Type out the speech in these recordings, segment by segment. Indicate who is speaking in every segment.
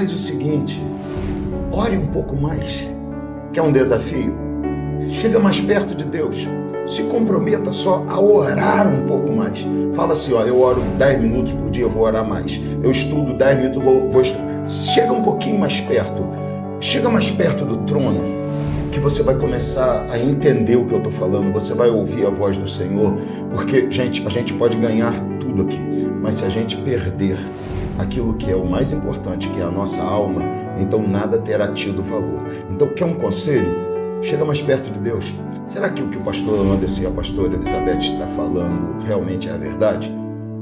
Speaker 1: faz o seguinte, ore um pouco mais. Quer um desafio? Chega mais perto de Deus. Se comprometa só a orar um pouco mais. Fala assim, eu oro 10 minutos por dia, eu vou orar mais. Eu estudo 10 minutos, vou estudar. Chega um pouquinho mais perto. Chega mais perto do trono, que você vai começar a entender o que eu estou falando. Você vai ouvir a voz do Senhor. Porque, gente, a gente pode ganhar tudo aqui. Mas se a gente perder aquilo que é o mais importante, que é a nossa alma, então nada terá tido valor. Então, quer um conselho? Chega mais perto de Deus. Será que o que o pastor Anderson e a pastora Elizabeth está falando realmente é a verdade?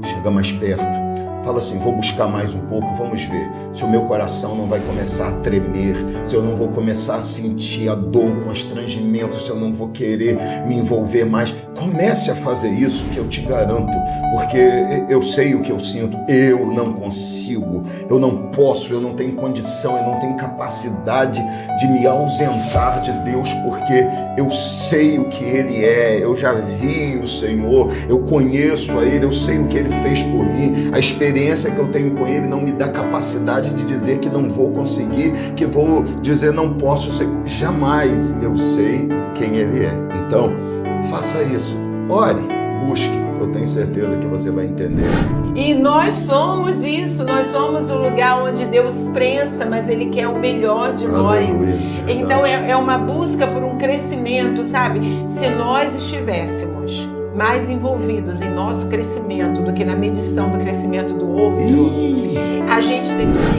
Speaker 1: Chega mais perto. Fala assim, vou buscar mais um pouco, vamos ver se o meu coração não vai começar a tremer, se eu não vou começar a sentir a dor, o constrangimento, se eu não vou querer me envolver mais. Comece a fazer isso, que eu te garanto, porque eu sei o que eu sinto. Eu não consigo, eu não posso, eu não tenho condição, eu não tenho capacidade de me ausentar de Deus, porque eu sei o que Ele é, eu já vi o Senhor, eu conheço a Ele, eu sei o que Ele fez por mim. A experiência que eu tenho com Ele não me dá capacidade de dizer que não vou conseguir, que vou dizer não posso ser. Jamais. Eu sei quem Ele é. Então, faça isso. Ore, busque. Eu tenho certeza que você vai entender.
Speaker 2: E nós somos isso, nós somos o lugar onde Deus prensa, mas Ele quer o melhor de nós. Então é uma busca por um crescimento, sabe? Se nós estivéssemos mais envolvidos em nosso crescimento do que na medição do crescimento do outro, a gente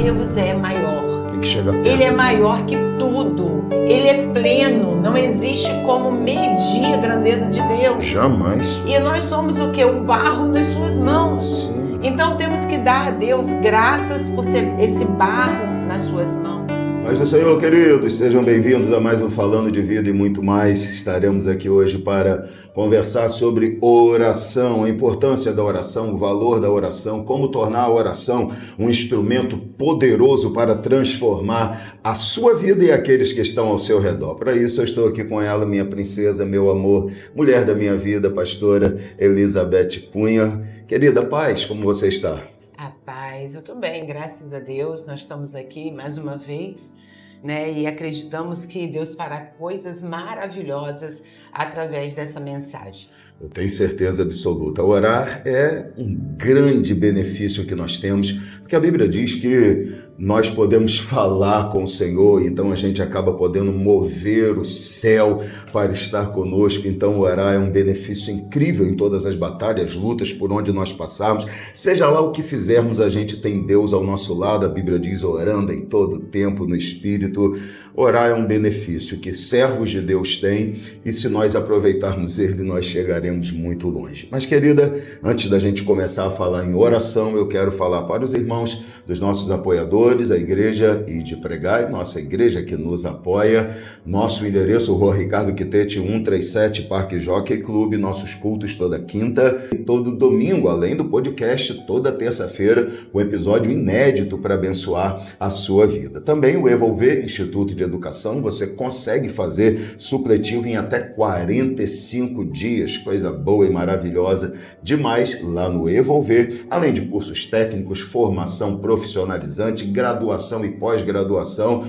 Speaker 2: Deus é maior.
Speaker 1: Tem que chegar perto.
Speaker 2: Ele é maior que tudo. Ele é pleno. Não existe como medir a grandeza de Deus.
Speaker 1: Jamais.
Speaker 2: E nós somos o quê? O barro nas suas mãos.
Speaker 1: Sim.
Speaker 2: Então temos que dar a Deus graças por ser esse barro nas suas mãos.
Speaker 1: Paz do Senhor, queridos, sejam bem-vindos a mais um Falando de Vida e muito mais. Estaremos aqui hoje para conversar sobre oração, a importância da oração, o valor da oração, como tornar a oração um instrumento poderoso para transformar a sua vida e aqueles que estão ao seu redor. Para isso eu estou aqui com ela, minha princesa, meu amor, mulher da minha vida, pastora Elizabeth Cunha. Querida, paz, como você está?
Speaker 2: A paz, eu estou bem, graças a Deus, nós estamos aqui mais uma vez, né? E acreditamos que Deus fará coisas maravilhosas através dessa mensagem.
Speaker 1: Eu tenho certeza absoluta. Orar é um grande benefício que nós temos, porque a Bíblia diz que nós podemos falar com o Senhor, então a gente acaba podendo mover o céu para estar conosco. Então orar é um benefício incrível em todas as batalhas, lutas por onde nós passarmos. Seja lá o que fizermos, a gente tem Deus ao nosso lado. A Bíblia diz orando em todo tempo no Espírito. Orar é um benefício que servos de Deus têm e se nós aproveitarmos ele, nós chegaremos muito longe. Mas, querida, antes da gente começar a falar em oração, eu quero falar para os irmãos dos nossos apoiadores, a Igreja Ide Pregai, nossa igreja que nos apoia, nosso endereço, Rua Ricardo Quitete 137, Parque Jockey Clube, nossos cultos toda quinta e todo domingo, além do podcast, toda terça-feira, um episódio inédito para abençoar a sua vida. Também o Evolver, Instituto de Educação, você consegue fazer supletivo em até 45 dias, coisa boa e maravilhosa demais lá no Evolver, além de cursos técnicos, formação profissionalizante, graduação e pós-graduação,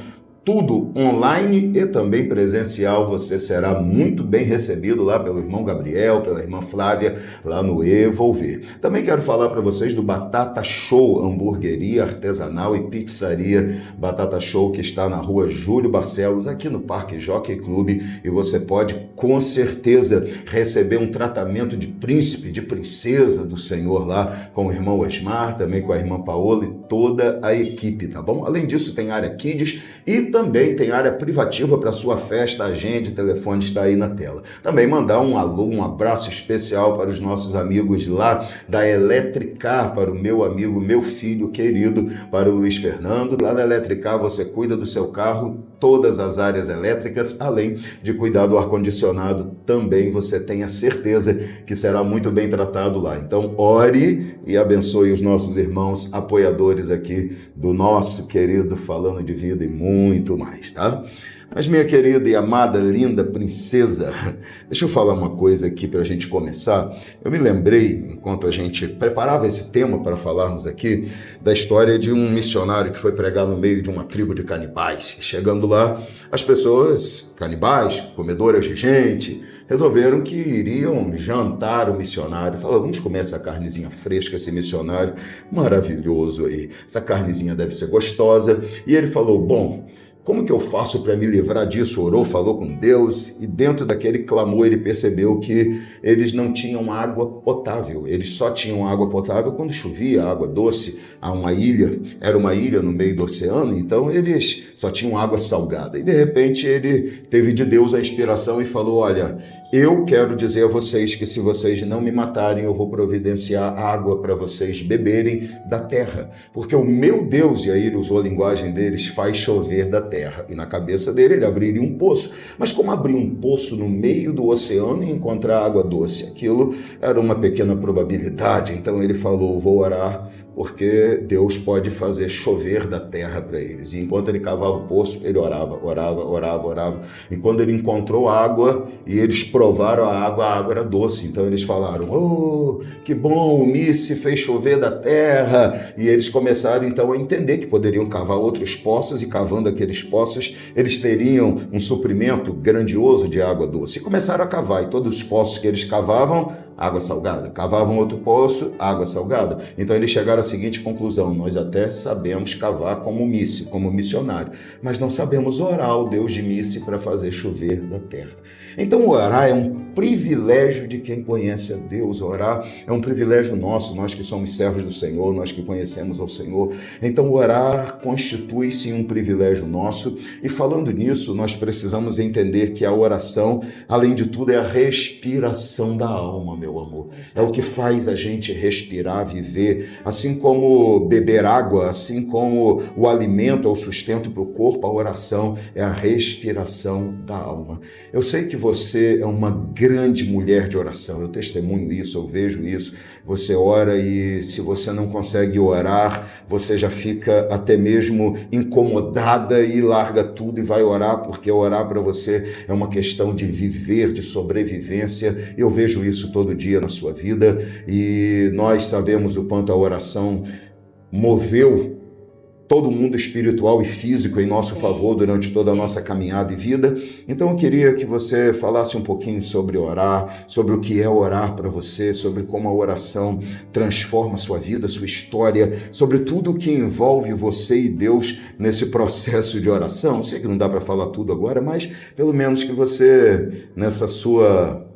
Speaker 1: tudo online e também presencial. Você será muito bem recebido lá pelo irmão Gabriel, pela irmã Flávia, lá no Evolver. Também quero falar para vocês do Batata Show, hamburgueria artesanal e pizzaria Batata Show, que está na rua Júlio Barcelos, aqui no Parque Jockey Clube, e você pode com certeza receber um tratamento de príncipe, de princesa do Senhor lá com o irmão Osmar, também com a irmã Paola e toda a equipe, tá bom? Além disso, tem área Kids e também tem área privativa para sua festa, agende, o telefone está aí na tela. Também mandar um alô, um abraço especial para os nossos amigos lá da Eletricar, para o meu amigo, meu filho querido, para o Luiz Fernando. Lá na Eletricar você cuida do seu carro, todas as áreas elétricas, além de cuidar do ar-condicionado também, você tenha certeza que será muito bem tratado lá. Então ore e abençoe os nossos irmãos apoiadores aqui do nosso querido Falando de Vida e muito mais, tá? Mas minha querida e amada, linda princesa, deixa eu falar uma coisa aqui para a gente começar. Eu me lembrei, enquanto a gente preparava esse tema para falarmos aqui, da história de um missionário que foi pregar no meio de uma tribo de canibais. Chegando lá, as pessoas, canibais, comedoras de gente, resolveram que iriam jantar o missionário. Falaram, vamos comer essa carnezinha fresca, esse missionário maravilhoso aí. Essa carnezinha deve ser gostosa. E ele falou, bom, como que eu faço para me livrar disso? Orou, falou com Deus e dentro daquele clamor ele percebeu que eles não tinham água potável. Eles só tinham água potável quando chovia, água doce. Há uma ilha, era uma ilha no meio do oceano, então eles só tinham água salgada. E de repente ele teve de Deus a inspiração e falou, olha, eu quero dizer a vocês que se vocês não me matarem, eu vou providenciar água para vocês beberem da terra. Porque o meu Deus, e aí ele usou a linguagem deles, faz chover da terra. E na cabeça dele, ele abriria um poço. Mas como abrir um poço no meio do oceano e encontrar água doce? Aquilo era uma pequena probabilidade. Então ele falou, vou orar, porque Deus pode fazer chover da terra para eles. E enquanto ele cavava o poço, ele orava. E quando ele encontrou água e eles provaram a água era doce. Então eles falaram, oh, que bom, o Misse fez chover da terra. E eles começaram então a entender que poderiam cavar outros poços e cavando aqueles poços, eles teriam um suprimento grandioso de água doce. E começaram a cavar e todos os poços que eles cavavam, água salgada. Cavavam outro poço, água salgada. Então eles chegaram à seguinte conclusão, nós até sabemos cavar como Misse, como missionário, mas não sabemos orar o Deus de Misse para fazer chover da terra. Então orar é um privilégio de quem conhece a Deus, orar é um privilégio nosso, nós que somos servos do Senhor, nós que conhecemos ao Senhor. Então orar constitui-se um privilégio nosso e falando nisso, nós precisamos entender que a oração, além de tudo, é a respiração da alma, meu amor. É o que faz a gente respirar, viver, assim como beber água, assim como o alimento é o sustento para o corpo, a oração é a respiração da alma. Eu sei que você é uma grande mulher de oração, eu testemunho isso, eu vejo isso. Você ora e se você não consegue orar, você já fica até mesmo incomodada e larga tudo e vai orar, porque orar para você é uma questão de viver, de sobrevivência. Eu vejo isso todo dia na sua vida e nós sabemos o quanto a oração moveu todo mundo espiritual e físico em nosso favor durante toda a nossa caminhada e vida. Então eu queria que você falasse um pouquinho sobre orar, sobre o que é orar para você, sobre como a oração transforma a sua vida, a sua história, sobre tudo o que envolve você e Deus nesse processo de oração. Sei que não dá para falar tudo agora, mas pelo menos que você, nessa sua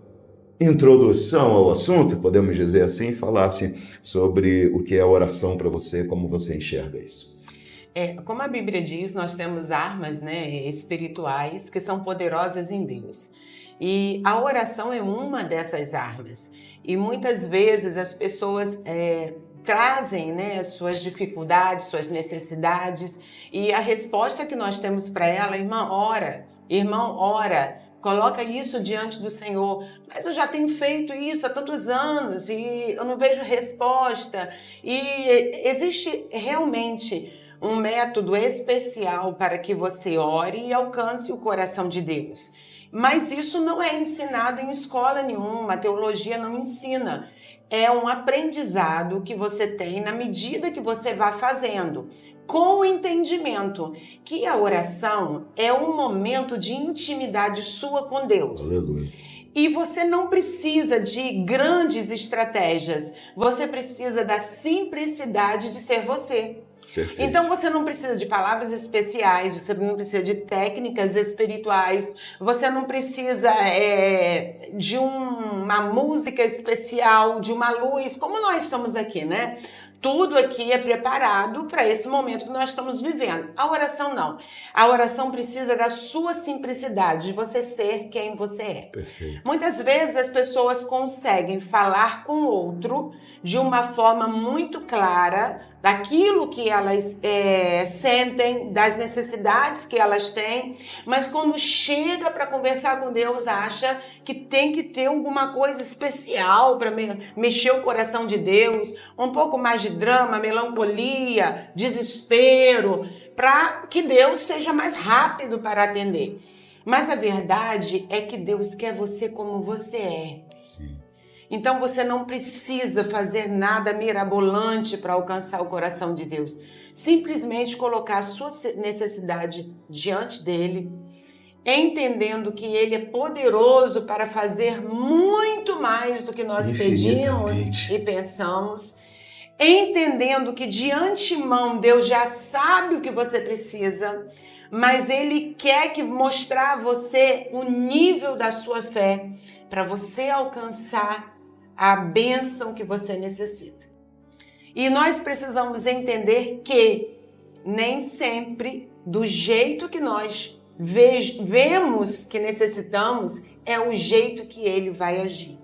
Speaker 1: introdução ao assunto, podemos dizer assim, falasse sobre o que é a oração para você, como você enxerga isso.
Speaker 2: Como a Bíblia diz, nós temos armas, espirituais que são poderosas em Deus. E a oração é uma dessas armas. E muitas vezes as pessoas trazem suas dificuldades, suas necessidades. E a resposta que nós temos para ela, irmão, ora. Coloca isso diante do Senhor. Mas eu já tenho feito isso há tantos anos e eu não vejo resposta. E existe realmente um método especial para que você ore e alcance o coração de Deus. Mas isso não é ensinado em escola nenhuma, a teologia não ensina. É um aprendizado que você tem na medida que você vai fazendo, com o entendimento que a oração é um momento de intimidade sua com Deus.
Speaker 1: Aleluia.
Speaker 2: E você não precisa de grandes estratégias, você precisa da simplicidade de ser você.
Speaker 1: Perfeito.
Speaker 2: Então você não precisa de palavras especiais, você não precisa de técnicas espirituais, você não precisa de uma música especial, de uma luz, como nós estamos aqui, né? Tudo aqui é preparado para esse momento que nós estamos vivendo. A oração não. A oração precisa da sua simplicidade, de você ser quem você é.
Speaker 1: Perfeito.
Speaker 2: Muitas vezes as pessoas conseguem falar com o outro de uma forma muito clara daquilo que elas sentem, das necessidades que elas têm, mas quando chega para conversar com Deus, acha que tem que ter alguma coisa especial para mexer o coração de Deus, um pouco mais de drama, melancolia, desespero. para que Deus seja mais rápido para atender. Mas a verdade é que Deus quer você como você é.
Speaker 1: Sim.
Speaker 2: Então você não precisa fazer nada mirabolante para alcançar o coração de Deus. Simplesmente colocar a sua necessidade diante dele, entendendo que ele é poderoso para fazer muito mais do que nós pedimos e pensamos, entendendo que de antemão Deus já sabe o que você precisa, mas ele quer mostrar a você o nível da sua fé para você alcançar a bênção que você necessita. E nós precisamos entender que nem sempre do jeito que nós vemos que necessitamos é o jeito que ele vai agir.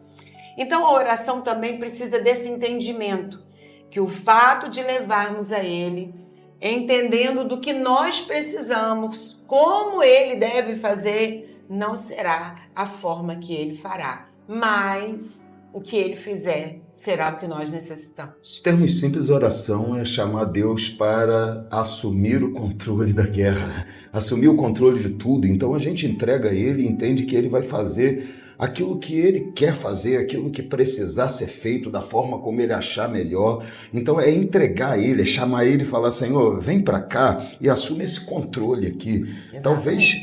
Speaker 2: Então a oração também precisa desse entendimento, que o fato de levarmos a ele, entendendo do que nós precisamos, como ele deve fazer, não será a forma que ele fará, mas o que ele fizer será o que nós necessitamos.
Speaker 1: Em termos simples, oração é chamar Deus para assumir o controle da guerra, assumir o controle de tudo. Então a gente entrega a ele e entende que ele vai fazer aquilo que ele quer fazer, aquilo que precisar ser feito, da forma como ele achar melhor. Então é entregar a ele, é chamar ele e falar: Senhor, vem para cá e assume esse controle aqui. Exatamente. Talvez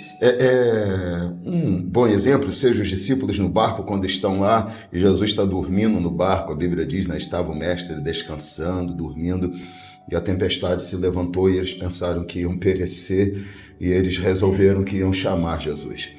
Speaker 1: um bom exemplo seja os discípulos no barco quando estão lá e Jesus está dormindo no barco. A Bíblia diz, né, estava o mestre descansando, dormindo, e a tempestade se levantou e eles pensaram que iam perecer e eles resolveram que iam chamar Jesus.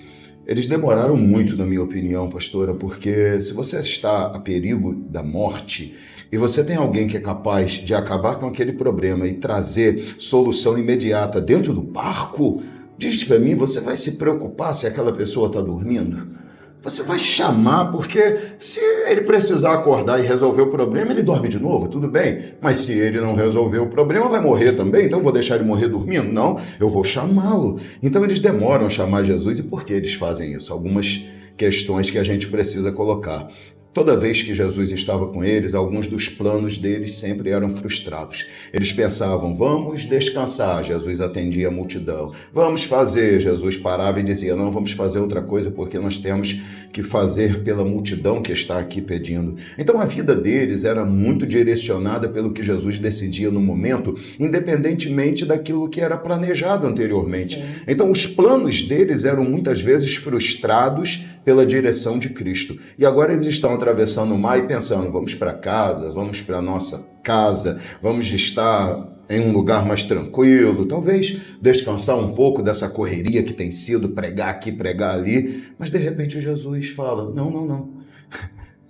Speaker 1: Eles demoraram muito, na minha opinião, pastora, porque se você está a perigo da morte e você tem alguém que é capaz de acabar com aquele problema e trazer solução imediata dentro do barco, diz para mim, você vai se preocupar se aquela pessoa está dormindo? Você vai chamar, porque se ele precisar acordar e resolver o problema, ele dorme de novo, tudo bem. Mas se ele não resolver o problema, vai morrer também, então eu vou deixar ele morrer dormindo? Não, eu vou chamá-lo. Então eles demoram a chamar Jesus. E por que eles fazem isso? Algumas questões que a gente precisa colocar. Toda vez que Jesus estava com eles, alguns dos planos deles sempre eram frustrados. Eles pensavam, vamos descansar, Jesus atendia a multidão. Vamos fazer, Jesus parava e dizia, não, vamos fazer outra coisa porque nós temos que fazer pela multidão que está aqui pedindo. Então a vida deles era muito direcionada pelo que Jesus decidia no momento, independentemente daquilo que era planejado anteriormente. Sim. Então os planos deles eram muitas vezes frustrados pela direção de Cristo. E agora eles estão atravessando o mar e pensando, vamos para casa, vamos para a nossa casa, vamos estar em um lugar mais tranquilo, talvez descansar um pouco dessa correria que tem sido pregar aqui, pregar ali, mas de repente Jesus fala, não.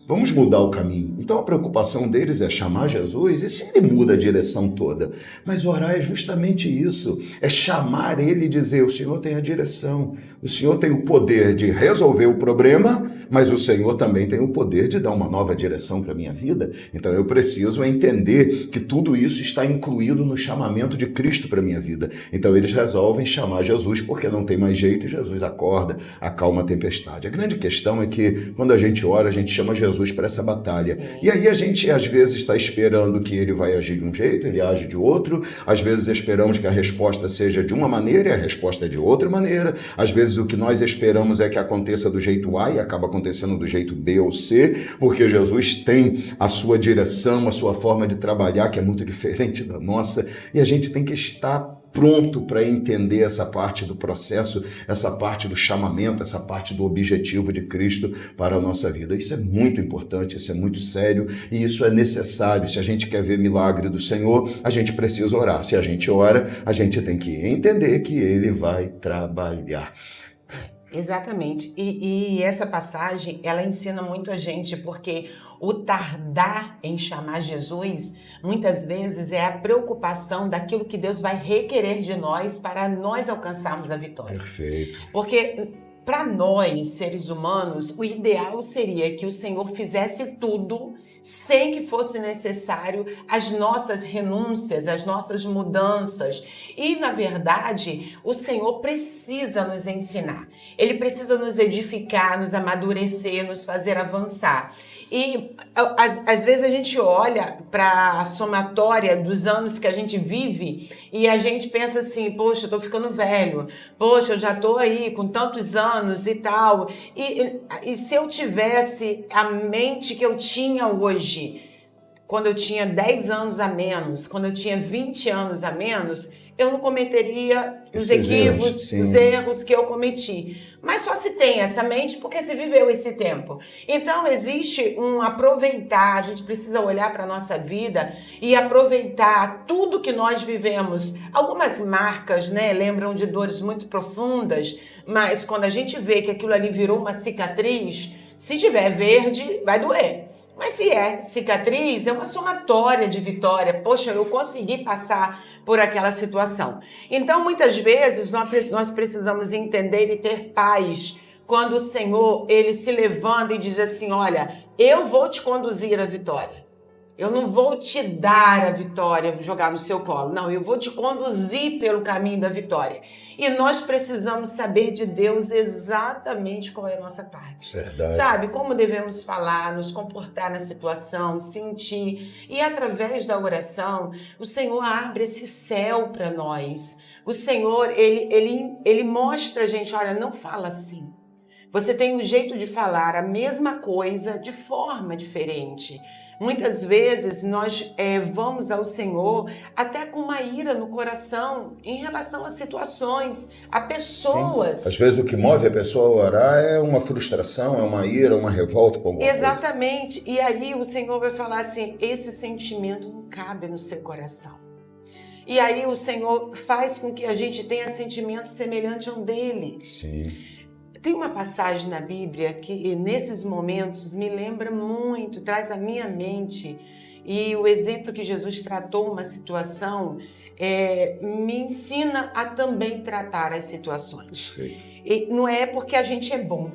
Speaker 1: Vamos mudar o caminho. Então a preocupação deles é chamar Jesus, e se ele muda a direção toda? Mas orar é justamente isso, é chamar ele e dizer, o Senhor tem a direção, o Senhor tem o poder de resolver o problema, mas o Senhor também tem o poder de dar uma nova direção para a minha vida. Então eu preciso entender que tudo isso está incluído no chamamento de Cristo para a minha vida. Então eles resolvem chamar Jesus porque não tem mais jeito, e Jesus acorda, acalma a tempestade. A grande questão é que quando a gente ora, a gente chama Jesus para essa batalha. Sim. E aí a gente às vezes está esperando que ele vai agir de um jeito, ele age de outro, às vezes esperamos que a resposta seja de uma maneira e a resposta é de outra maneira, às vezes o que nós esperamos é que aconteça do jeito A e acaba acontecendo do jeito B ou C, porque Jesus tem a sua direção, a sua forma de trabalhar que é muito diferente da nossa, e a gente tem que estar pronto para entender essa parte do processo, essa parte do chamamento, essa parte do objetivo de Cristo para a nossa vida. Isso é muito importante, isso é muito sério e isso é necessário. Se a gente quer ver milagre do Senhor, a gente precisa orar. Se a gente ora, a gente tem que entender que Ele vai trabalhar.
Speaker 2: Exatamente. E essa passagem, ela ensina muito a gente, porque o tardar em chamar Jesus, muitas vezes é a preocupação daquilo que Deus vai requerer de nós para nós alcançarmos a vitória.
Speaker 1: Perfeito.
Speaker 2: Porque para nós, seres humanos, o ideal seria que o Senhor fizesse tudo sem que fosse necessário as nossas renúncias, as nossas mudanças. E, na verdade, o Senhor precisa nos ensinar. Ele precisa nos edificar, nos amadurecer, nos fazer avançar. E, às vezes, a gente olha para a somatória dos anos que a gente vive e a gente pensa assim, poxa, eu tô ficando velho, poxa, eu já tô aí com tantos anos e tal. E se eu tivesse a mente que eu tinha hoje, quando eu tinha 10 anos a menos, quando eu tinha 20 anos a menos, eu não cometeria os equívocos, os erros que eu cometi. Mas só se tem essa mente porque se viveu esse tempo. Então existe um aproveitar, a gente precisa olhar para a nossa vida e aproveitar tudo que nós vivemos. Algumas marcas, né, lembram de dores muito profundas, mas quando a gente vê que aquilo ali virou uma cicatriz, se tiver verde, vai doer. Mas se é cicatriz, é uma somatória de vitória. Poxa, eu consegui passar por aquela situação. Então, muitas vezes, nós precisamos entender e ter paz quando o Senhor, ele se levanta e diz assim, olha, eu vou te conduzir à vitória. Eu não vou te dar a vitória, jogar no seu colo. Não, eu vou te conduzir pelo caminho da vitória. E nós precisamos saber de Deus exatamente qual é a nossa parte.
Speaker 1: Verdade.
Speaker 2: Sabe? Como devemos falar, nos comportar na situação, sentir. E através da oração, o Senhor abre esse céu para nós. O Senhor, ele mostra a gente, olha, não fala assim. Você tem um jeito de falar a mesma coisa de forma diferente. Muitas vezes nós vamos ao Senhor até com uma ira no coração em relação a situações, a pessoas.
Speaker 1: Sim. Às vezes o que move a pessoa a orar é uma frustração, é uma ira, uma revolta com alguma
Speaker 2: Exatamente. Coisa. E aí o Senhor vai falar assim, esse sentimento não cabe no seu coração. E aí o Senhor faz com que a gente tenha sentimento semelhante ao dele.
Speaker 1: Sim.
Speaker 2: Tem uma passagem na Bíblia que nesses momentos me lembra muito, traz à minha mente, e o exemplo que Jesus tratou uma situação me ensina a também tratar as situações. E não é porque a gente é bom,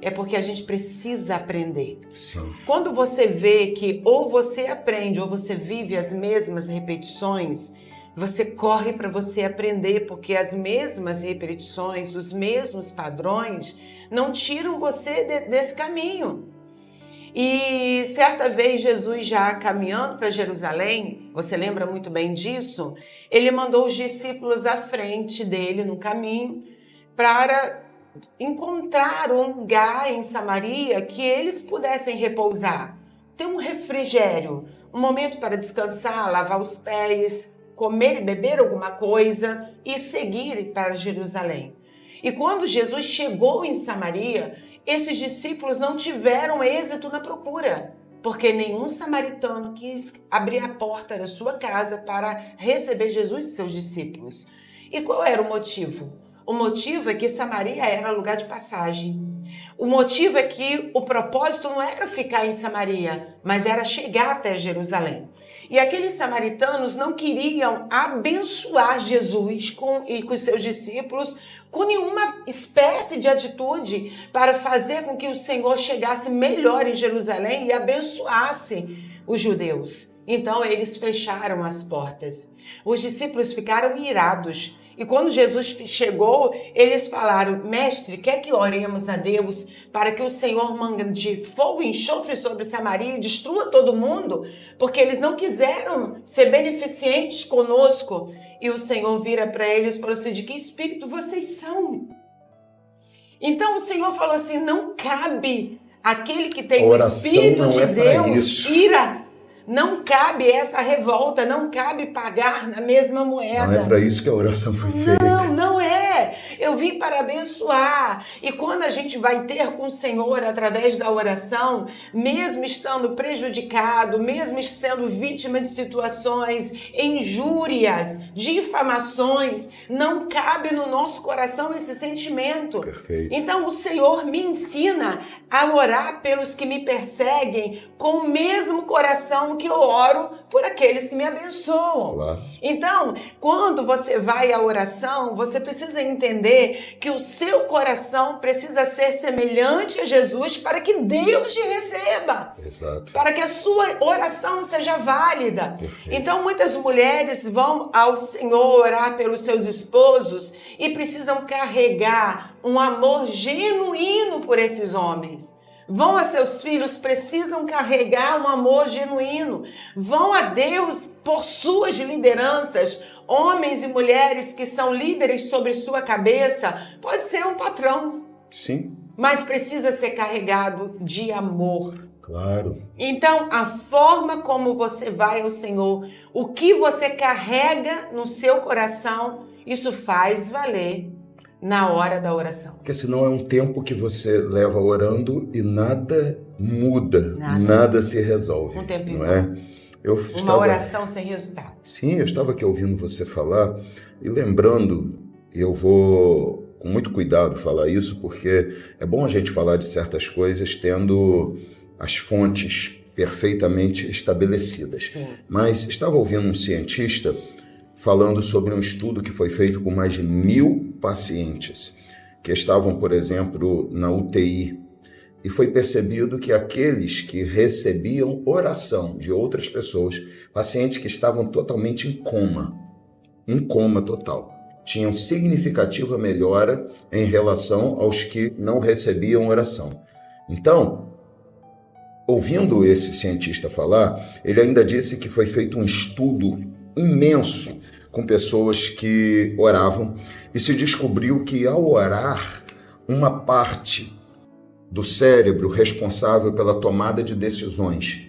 Speaker 2: é porque a gente precisa aprender.
Speaker 1: Sim.
Speaker 2: Quando você vê que ou você aprende ou você vive as mesmas repetições, você corre para você aprender, porque as mesmas repetições, os mesmos padrões não tiram você desse caminho. E certa vez Jesus já caminhando para Jerusalém, você lembra muito bem disso, ele mandou os discípulos à frente dele no caminho para encontrar um lugar em Samaria que eles pudessem repousar, ter um refrigério, um momento para descansar, lavar os pés, comer e beber alguma coisa e seguir para Jerusalém. E quando Jesus chegou em Samaria, esses discípulos não tiveram êxito na procura, porque nenhum samaritano quis abrir a porta da sua casa para receber Jesus e seus discípulos. E qual era o motivo? O motivo é que Samaria era lugar de passagem. O motivo é que o propósito não era ficar em Samaria, mas era chegar até Jerusalém. E aqueles samaritanos não queriam abençoar Jesus e com seus discípulos com nenhuma espécie de atitude para fazer com que o Senhor chegasse melhor em Jerusalém e abençoasse os judeus. Então eles fecharam as portas. Os discípulos ficaram irados. E quando Jesus chegou, eles falaram, mestre, quer que oremos a Deus para que o Senhor mande fogo e enxofre sobre Samaria e destrua todo mundo? Porque eles não quiseram ser beneficentes conosco. E o Senhor vira para eles e falou assim, de que espírito vocês são? Então o Senhor falou assim, não cabe aquele que tem o Espírito de Deus ira. Não cabe essa revolta, não cabe pagar na mesma moeda.
Speaker 1: Não é para isso que a oração foi feita.
Speaker 2: Não é. Eu vim para abençoar. E quando a gente vai ter com o Senhor através da oração, mesmo estando prejudicado, mesmo sendo vítima de situações, injúrias, difamações, não cabe no nosso coração esse sentimento.
Speaker 1: Perfeito.
Speaker 2: Então o Senhor me ensina a orar pelos que me perseguem com o mesmo coração como que eu oro por aqueles que me abençoam.
Speaker 1: Claro.
Speaker 2: Então, quando você vai à oração, você precisa entender que o seu coração precisa ser semelhante a Jesus para que Deus te receba.
Speaker 1: Exato.
Speaker 2: Para que a sua oração seja válida.
Speaker 1: Perfeito.
Speaker 2: Então, muitas mulheres vão ao Senhor orar pelos seus esposos e precisam carregar um amor genuíno por esses homens. Vão a seus filhos, precisam carregar um amor genuíno. Vão a Deus por suas lideranças, homens e mulheres que são líderes sobre sua cabeça. Pode ser um patrão.
Speaker 1: Sim.
Speaker 2: Mas precisa ser carregado de amor.
Speaker 1: Claro.
Speaker 2: Então, a forma como você vai ao Senhor, o que você carrega no seu coração, isso faz valer na hora da oração.
Speaker 1: Porque senão é um tempo que você leva orando e nada muda, nada se resolve.
Speaker 2: Um tempo
Speaker 1: não é?
Speaker 2: Uma oração sem resultado.
Speaker 1: Sim, eu estava aqui ouvindo você falar e lembrando, eu vou com muito cuidado falar isso, porque é bom a gente falar de certas coisas tendo as fontes perfeitamente estabelecidas.
Speaker 2: Sim.
Speaker 1: Mas estava ouvindo um cientista falando sobre um estudo que foi feito com mais de 1.000 pacientes que estavam, por exemplo, na UTI. E foi percebido que aqueles que recebiam oração de outras pessoas, pacientes que estavam totalmente em coma total, tinham significativa melhora em relação aos que não recebiam oração. Então, ouvindo esse cientista falar, ele ainda disse que foi feito um estudo imenso com pessoas que oravam e se descobriu que ao orar, uma parte do cérebro responsável pela tomada de decisões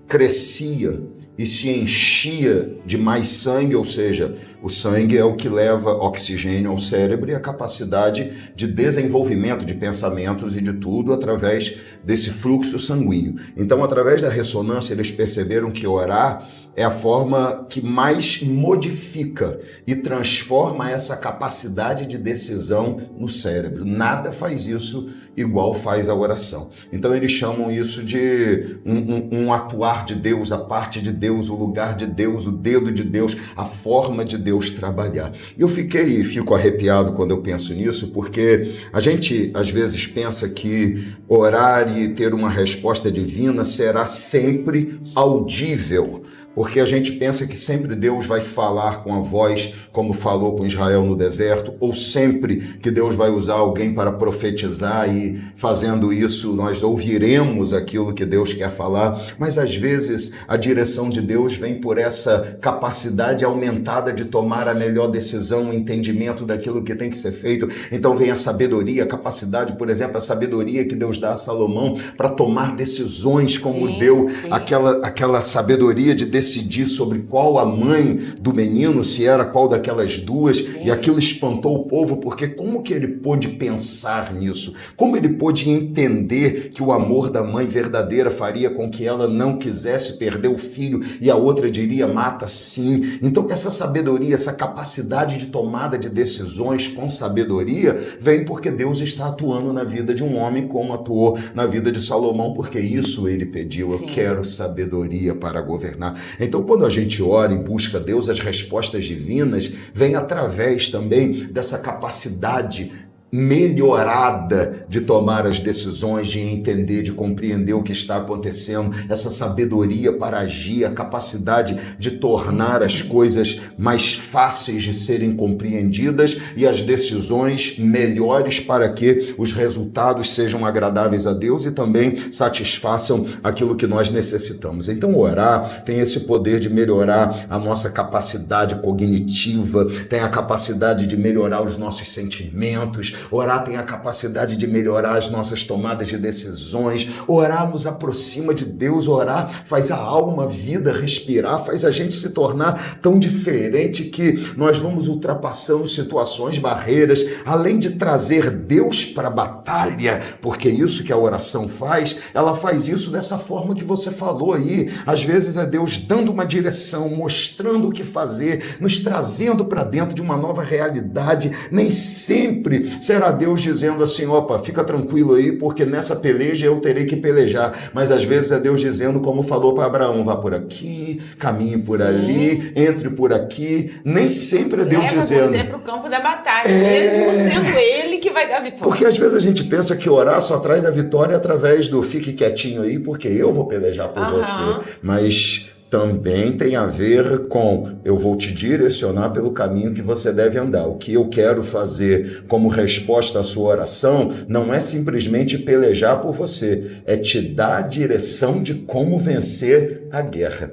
Speaker 1: crescia e se enchia de mais sangue, ou seja, o sangue é o que leva oxigênio ao cérebro e a capacidade de desenvolvimento de pensamentos e de tudo através desse fluxo sanguíneo. Então, através da ressonância, eles perceberam que orar é a forma que mais modifica e transforma essa capacidade de decisão no cérebro. Nada faz isso igual faz a oração. Então, eles chamam isso de um atuar de Deus, a parte de Deus, o lugar de Deus, o dedo de Deus, a forma de Deus trabalhar. E eu fico arrepiado quando eu penso nisso, porque a gente às vezes pensa que orar e ter uma resposta divina será sempre audível, porque a gente pensa que sempre Deus vai falar com a voz, como falou com Israel no deserto, ou sempre que Deus vai usar alguém para profetizar e fazendo isso nós ouviremos aquilo que Deus quer falar, mas às vezes a direção de Deus vem por essa capacidade aumentada de tomar a melhor decisão, o entendimento daquilo que tem que ser feito. Então vem a sabedoria, a capacidade, por exemplo, a sabedoria que Deus dá a Salomão para tomar decisões, como deu aquela sabedoria de decidir sobre qual a mãe do menino, se era qual daquelas duas, e aquilo espantou o povo, porque como que ele pôde pensar nisso? Como ele pôde entender que o amor da mãe verdadeira faria com que ela não quisesse perder o filho e a outra diria, mata sim. Então essa sabedoria, essa capacidade de tomada de decisões com sabedoria, vem porque Deus está atuando na vida de um homem como atuou na vida de Salomão, porque isso ele pediu, eu quero sabedoria para governar. Então, quando a gente ora e busca Deus, as respostas divinas vêm através também dessa capacidade melhorada de tomar as decisões, de entender, de compreender o que está acontecendo, essa sabedoria para agir, a capacidade de tornar as coisas mais fáceis de serem compreendidas e as decisões melhores para que os resultados sejam agradáveis a Deus e também satisfaçam aquilo que nós necessitamos. Então, orar tem esse poder de melhorar a nossa capacidade cognitiva, tem a capacidade de melhorar os nossos sentimentos. Orar tem a capacidade de melhorar as nossas tomadas de decisões. Orar nos aproxima de Deus. Orar faz a alma, a vida respirar, faz a gente se tornar tão diferente que nós vamos ultrapassando situações, barreiras, além de trazer Deus para a batalha, porque isso que a oração faz, ela faz isso dessa forma que você falou aí. Às vezes é Deus dando uma direção, mostrando o que fazer, nos trazendo para dentro de uma nova realidade. Nem sempre será Deus dizendo assim, opa, fica tranquilo aí, porque nessa peleja eu terei que pelejar. Mas às vezes é Deus dizendo, como falou para Abraão, vá por aqui, caminhe por ali, entre por aqui. Nem sempre é Deus dizendo.
Speaker 2: Leva você para o campo da batalha, mesmo sendo Ele que vai dar vitória.
Speaker 1: Porque às vezes a gente pensa que orar só traz a vitória através do fique quietinho aí, porque eu vou pelejar por você. Mas também tem a ver com eu vou te direcionar pelo caminho que você deve andar. O que eu quero fazer como resposta à sua oração não é simplesmente pelejar por você, é te dar a direção de como vencer a guerra.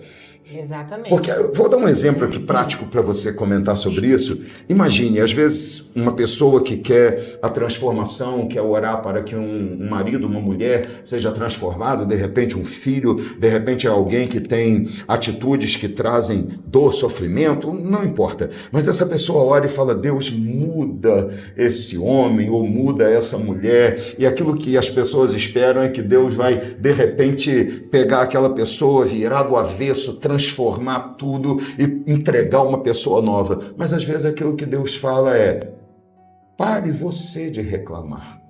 Speaker 2: Exatamente.
Speaker 1: Porque, vou dar um exemplo aqui prático para você comentar sobre isso. Imagine, às vezes, uma pessoa que quer a transformação, quer orar para que um marido, uma mulher seja transformado, de repente um filho, de repente é alguém que tem atitudes que trazem dor, sofrimento, não importa. Mas essa pessoa ora e fala, Deus, muda esse homem ou muda essa mulher. E aquilo que as pessoas esperam é que Deus vai, de repente, pegar aquela pessoa, virar do avesso, transformar tudo e entregar uma pessoa nova. Mas às vezes aquilo que Deus fala é, pare você de reclamar.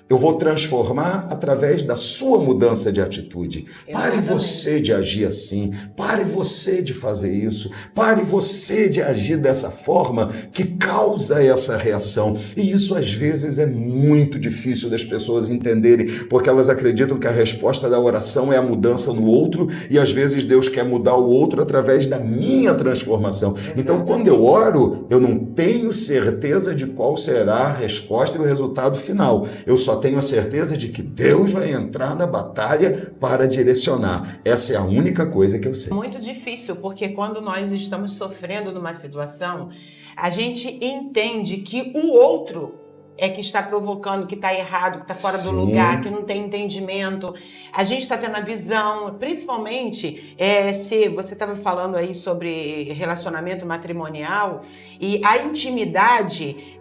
Speaker 1: Eu vou transformar através da sua mudança de atitude. Pare você de agir assim. Pare você de fazer isso. Pare você de agir dessa forma que causa essa reação. E isso às vezes é muito difícil das pessoas entenderem, porque elas acreditam que a resposta da oração é a mudança no outro e às vezes Deus quer mudar o outro através da minha transformação. Então, quando eu oro, eu não tenho certeza de qual será a resposta e o resultado final. Eu só tenho a certeza de que Deus vai entrar na batalha para direcionar. Essa é a única coisa que eu sei.
Speaker 2: Muito difícil, porque quando nós estamos sofrendo numa situação, a gente entende que o outro é que está provocando, que está errado, que está fora do lugar, que não tem entendimento. A gente está tendo a visão, principalmente se você estava falando aí sobre relacionamento matrimonial, e a intimidade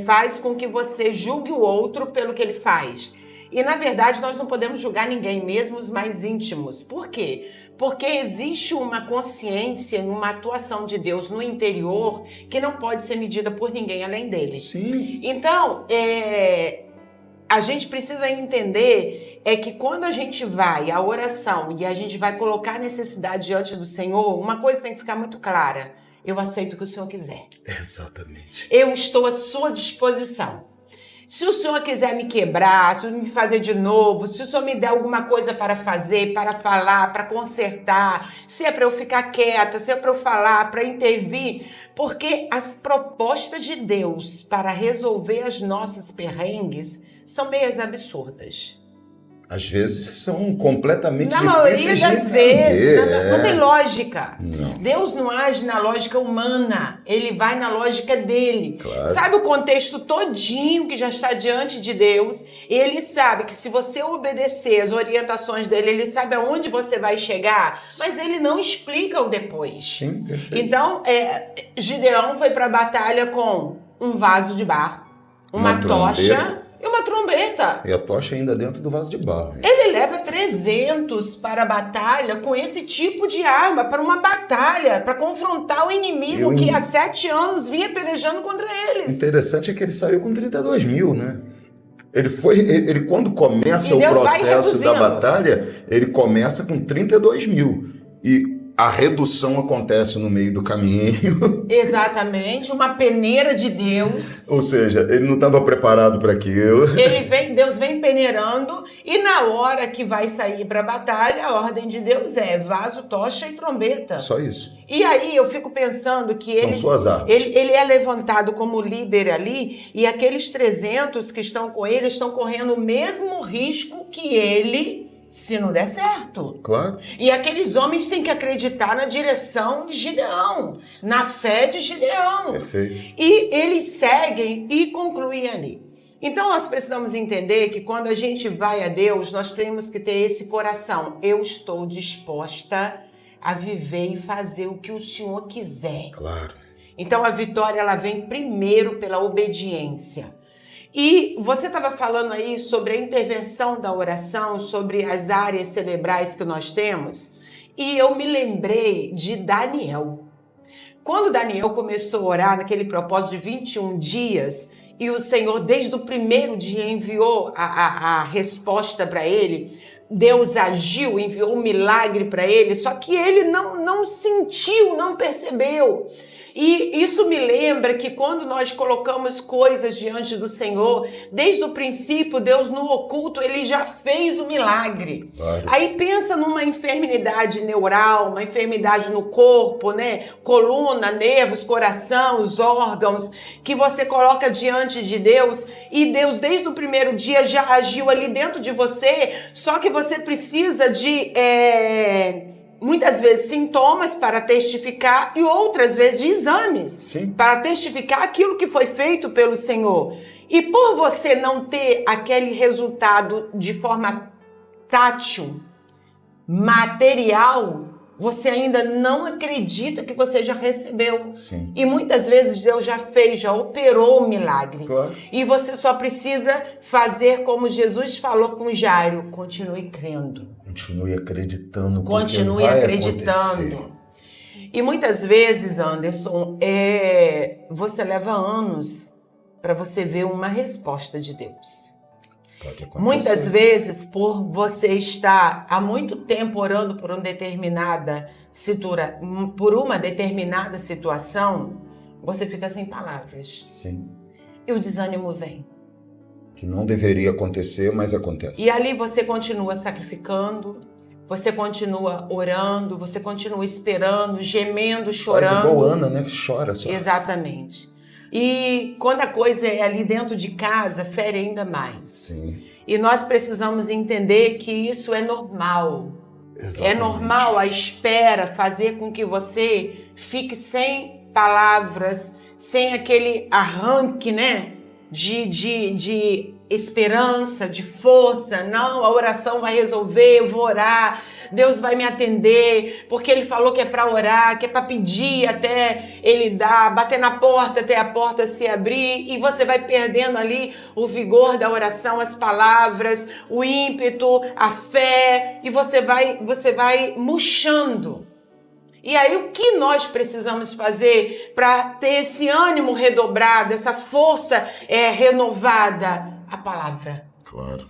Speaker 2: faz com que você julgue o outro pelo que ele faz. E, na verdade, nós não podemos julgar ninguém, mesmo os mais íntimos. Por quê? Porque existe uma consciência, uma atuação de Deus no interior que não pode ser medida por ninguém além dele.
Speaker 1: Sim.
Speaker 2: Então, a gente precisa entender que quando a gente vai à oração e a gente vai colocar a necessidade diante do Senhor, uma coisa tem que ficar muito clara. Eu aceito o que o Senhor quiser.
Speaker 1: Exatamente.
Speaker 2: Eu estou à sua disposição. Se o Senhor quiser me quebrar, se me fazer de novo, se o Senhor me der alguma coisa para fazer, para falar, para consertar, se é para eu ficar quieta, se é para eu falar, para intervir, porque as propostas de Deus para resolver as nossas perrengues são meias absurdas.
Speaker 1: Às vezes são completamente
Speaker 2: na
Speaker 1: difíceis de
Speaker 2: maioria das
Speaker 1: entender.
Speaker 2: vezes, não tem lógica.
Speaker 1: Não.
Speaker 2: Deus não age na lógica humana, ele vai na lógica dele.
Speaker 1: Claro.
Speaker 2: Sabe o contexto todinho que já está diante de Deus? Ele sabe que se você obedecer as orientações dele, ele sabe aonde você vai chegar, mas ele não explica o depois.
Speaker 1: Sim, perfeito.
Speaker 2: Então, Gideão foi para a batalha com um vaso de barro, uma tocha e uma trombeta.
Speaker 1: E a tocha ainda dentro do vaso de barro.
Speaker 2: Ele leva 300 para a batalha com esse tipo de arma, para uma batalha, para confrontar o inimigo que há 7 anos vinha pelejando contra eles.
Speaker 1: Interessante é que ele saiu com 32 mil, né? Ele quando começa o processo da batalha, ele começa com 32 mil. E a redução acontece no meio do caminho.
Speaker 2: Exatamente, uma peneira de Deus.
Speaker 1: Ou seja, ele não estava preparado para aquilo.
Speaker 2: Deus vem peneirando e na hora que vai sair para a batalha, a ordem de Deus é vaso, tocha e trombeta.
Speaker 1: Só isso.
Speaker 2: E aí eu fico pensando que
Speaker 1: São suas armas.
Speaker 2: Ele é levantado como líder ali e aqueles 300 que estão com ele estão correndo o mesmo risco que ele, se não der certo.
Speaker 1: Claro.
Speaker 2: E aqueles homens têm que acreditar na direção de Gideão, na fé de Gideão.
Speaker 1: Perfeito.
Speaker 2: E eles seguem e concluem ali. Então nós precisamos entender que quando a gente vai a Deus, nós temos que ter esse coração. Eu estou disposta a viver e fazer o que o Senhor quiser.
Speaker 1: Claro.
Speaker 2: Então a vitória ela vem primeiro pela obediência. E você estava falando aí sobre a intervenção da oração, sobre as áreas cerebrais que nós temos, e eu me lembrei de Daniel. Quando Daniel começou a orar naquele propósito de 21 dias, e o Senhor, desde o primeiro dia, enviou a resposta para ele. Deus agiu, enviou um milagre para ele, só que ele não sentiu, não percebeu. E isso me lembra que quando nós colocamos coisas diante do Senhor, desde o princípio, Deus no oculto, ele já fez o milagre.
Speaker 1: Claro.
Speaker 2: Aí pensa numa enfermidade neural, uma enfermidade no corpo, né? Coluna, nervos, coração, os órgãos, que você coloca diante de Deus, e Deus desde o primeiro dia já agiu ali dentro de você, só que você precisa de... muitas vezes sintomas para testificar e outras vezes de exames.
Speaker 1: Sim.
Speaker 2: Para testificar aquilo que foi feito pelo Senhor. E por você não ter aquele resultado de forma tátil, material, você ainda não acredita que você já recebeu.
Speaker 1: Sim.
Speaker 2: E muitas vezes Deus já fez, já operou o milagre.
Speaker 1: Claro.
Speaker 2: E você só precisa fazer como Jesus falou com Jairo: continue crendo.
Speaker 1: Continue acreditando.
Speaker 2: Continue acreditando. E muitas vezes, Anderson, você leva anos para você ver uma resposta de Deus. Muitas vezes, por você estar há muito tempo orando por uma determinada situação, você fica sem palavras.
Speaker 1: Sim.
Speaker 2: E o desânimo vem.
Speaker 1: Que não deveria acontecer, mas acontece.
Speaker 2: E ali você continua sacrificando, você continua orando, você continua esperando, gemendo, chorando.
Speaker 1: Faz igual Ana, né? Chora só.
Speaker 2: Exatamente. E quando a coisa é ali dentro de casa, fere ainda mais.
Speaker 1: Sim.
Speaker 2: E nós precisamos entender que isso é normal.
Speaker 1: Exatamente.
Speaker 2: É normal a espera fazer com que você fique sem palavras, sem aquele arranque, né? De esperança, de força. Não, a oração vai resolver, eu vou orar, Deus vai me atender, porque Ele falou que é para orar, que é para pedir até Ele dar, bater na porta até a porta se abrir, e você vai perdendo ali o vigor da oração, as palavras, o ímpeto, a fé, e você vai murchando. E aí o que nós precisamos fazer para ter esse ânimo redobrado, essa força renovada? A palavra.
Speaker 1: Claro.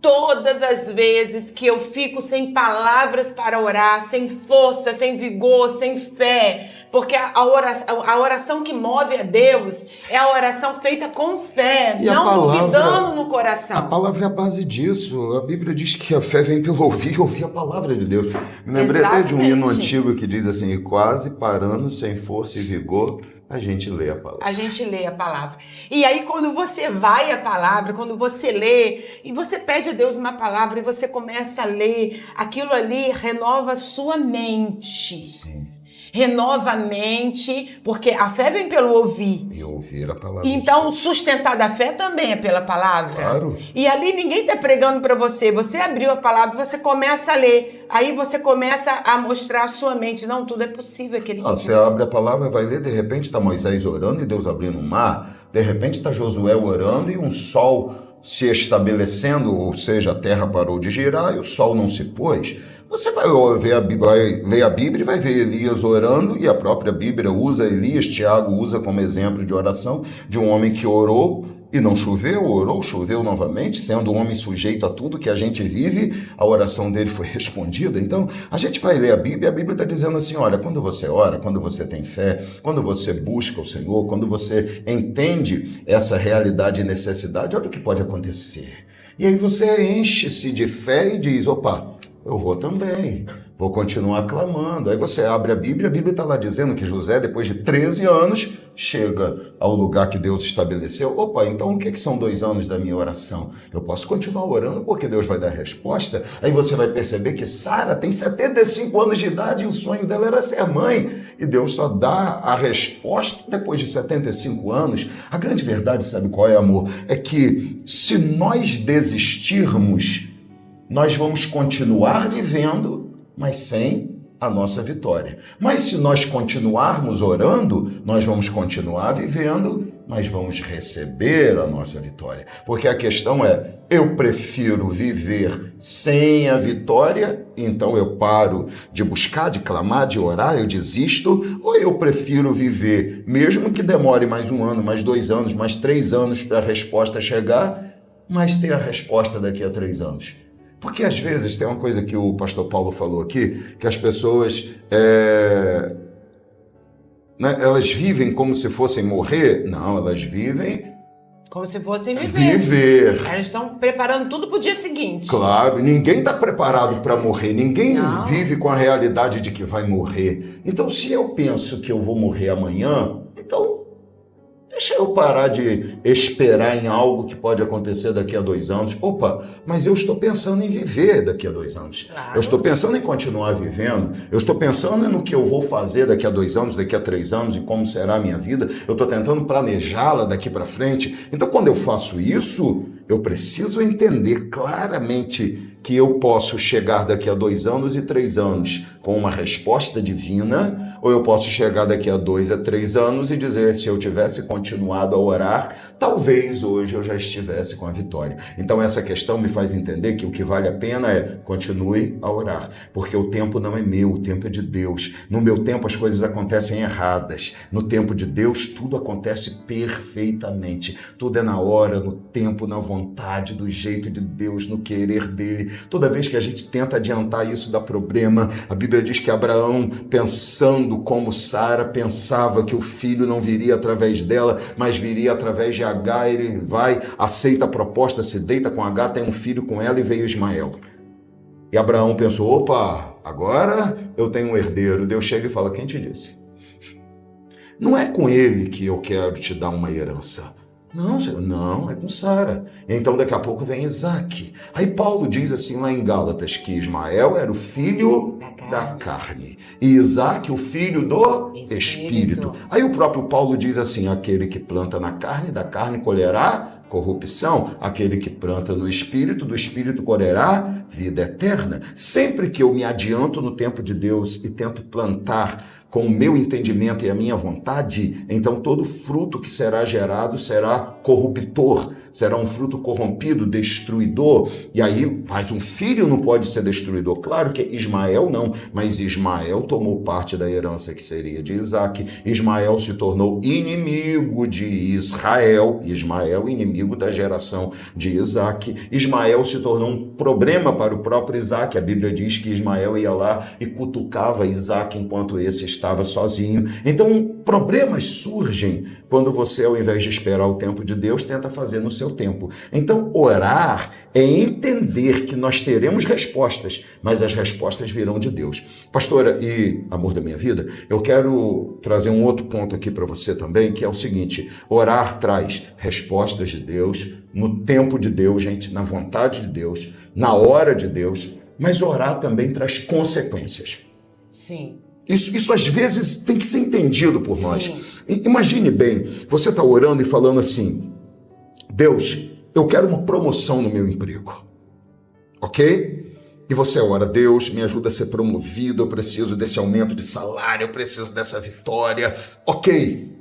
Speaker 2: Todas as vezes que eu fico sem palavras para orar, sem força, sem vigor, sem fé, porque a oração que move a Deus é a oração feita com fé, não duvidando no coração.
Speaker 1: A palavra é a base disso. A Bíblia diz que a fé vem pelo ouvir a palavra de Deus. Me lembrei até de um hino antigo que diz assim: e quase parando, sem força e vigor, a gente lê a palavra.
Speaker 2: A gente lê a palavra. E aí quando você vai à palavra, quando você lê, e você pede a Deus uma palavra e você começa a ler, aquilo ali renova a sua mente.
Speaker 1: Sim.
Speaker 2: Renova a mente, porque a fé vem pelo ouvir.
Speaker 1: E ouvir a palavra.
Speaker 2: Então, sustentar da fé também é pela palavra.
Speaker 1: Claro.
Speaker 2: E ali ninguém está pregando para você. Você abriu a palavra, você começa a ler. Aí você começa a mostrar a sua mente. Não, tudo é possível.
Speaker 1: Você abre a palavra, vai ler, de repente está Moisés orando e Deus abrindo o mar. De repente está Josué orando e um sol se estabelecendo, ou seja, a terra parou de girar e o sol não se pôs. Você vai ler a Bíblia e vai ver Elias orando, e a própria Bíblia usa Elias, Tiago usa como exemplo de oração de um homem que orou e não choveu, orou, choveu novamente, sendo um homem sujeito a tudo que a gente vive, a oração dele foi respondida. Então, a gente vai ler a Bíblia está dizendo assim, olha, quando você ora, quando você tem fé, quando você busca o Senhor, quando você entende essa realidade e necessidade, olha o que pode acontecer. E aí você enche-se de fé e diz, opa, eu vou também, vou continuar clamando. Aí você abre a Bíblia está lá dizendo que José, depois de 13 anos, chega ao lugar que Deus estabeleceu. Opa, então o que são 2 anos da minha oração? Eu posso continuar orando porque Deus vai dar resposta. Aí você vai perceber que Sara tem 75 anos de idade e o sonho dela era ser mãe. E Deus só dá a resposta depois de 75 anos. A grande verdade, sabe qual é, amor? É que se nós desistirmos, nós vamos continuar vivendo, mas sem a nossa vitória. Mas se nós continuarmos orando, nós vamos continuar vivendo mas vamos receber a nossa vitória. Porque a questão é, eu prefiro viver sem a vitória, então eu paro de buscar, de clamar, de orar, eu desisto, ou eu prefiro viver, mesmo que demore mais 1 ano, mais 2 anos, mais 3 anos para a resposta chegar, mas ter a resposta daqui a 3 anos. Porque às vezes tem uma coisa que o pastor Paulo falou aqui, que as pessoas elas vivem como se fossem morrer. Não, elas vivem
Speaker 2: como se fossem viver. Elas estão preparando tudo para o dia seguinte.
Speaker 1: Claro, ninguém está preparado para morrer. Ninguém vive com a realidade de que vai morrer. Então, se eu penso que eu vou morrer amanhã, então deixa eu parar de esperar em algo que pode acontecer daqui a 2 anos. Opa, mas eu estou pensando em viver daqui a 2 anos. Claro. Eu estou pensando em continuar vivendo. Eu estou pensando no que eu vou fazer daqui a 2 anos, daqui a 3 anos e como será a minha vida. Eu estou tentando planejá-la daqui para frente. Então, quando eu faço isso, eu preciso entender claramente que eu posso chegar daqui a 2 anos e 3 anos com uma resposta divina, ou eu posso chegar daqui a 2 a 3 anos e dizer, se eu tivesse continuado a orar, talvez hoje eu já estivesse com a vitória. Então essa questão me faz entender que o que vale a pena é continue a orar, porque o tempo não é meu, o tempo é de Deus. No meu tempo as coisas acontecem erradas. No tempo de Deus tudo acontece perfeitamente. Tudo é na hora, no tempo, na vontade, do jeito de Deus, no querer dele. Toda vez que a gente tenta adiantar isso dá problema. A Bíblia diz que Abraão, pensando como Sara, pensava que o filho não viria através dela, mas viria através de Agar. Ele vai, aceita a proposta, se deita com Agar, tem um filho com ela e veio Ismael. E Abraão pensou, opa, agora eu tenho um herdeiro. Deus chega e fala, quem te disse? Não é com ele que eu quero te dar uma herança. Não, Senhor, não, é com Sara. Então daqui a pouco vem Isaac. Aí Paulo diz assim lá em Gálatas que Ismael era o filho da carne e Isaac o filho do Espírito. Aí o próprio Paulo diz assim, aquele que planta na carne, da carne colherá corrupção, aquele que planta no Espírito, do Espírito colherá vida eterna. Sempre que eu me adianto no tempo de Deus e tento plantar com o meu entendimento e a minha vontade, então todo fruto que será gerado será corruptor, será um fruto corrompido, destruidor. E aí, mas um filho não pode ser destruidor. Claro que Ismael não, mas Ismael tomou parte da herança que seria de Isaac. Ismael se tornou inimigo de Israel. Ismael, inimigo da geração de Isaac. Ismael se tornou um problema para o próprio Isaac. A Bíblia diz que Ismael ia lá e cutucava Isaac enquanto esse estava sozinho. Então, problemas surgem quando você, ao invés de esperar o tempo de Deus, tenta fazer no seu tempo. Então, orar é entender que nós teremos respostas, mas as respostas virão de Deus. Pastora e amor da minha vida, eu quero trazer um outro ponto aqui para você também, que é o seguinte, orar traz respostas de Deus, no tempo de Deus, gente, na vontade de Deus, na hora de Deus, mas orar também traz consequências.
Speaker 2: Sim.
Speaker 1: Isso às vezes tem que ser entendido por nós.
Speaker 2: Sim.
Speaker 1: Imagine bem, você está orando e falando assim, Deus, eu quero uma promoção no meu emprego, ok? E você ora, Deus, me ajuda a ser promovido, eu preciso desse aumento de salário, eu preciso dessa vitória, ok?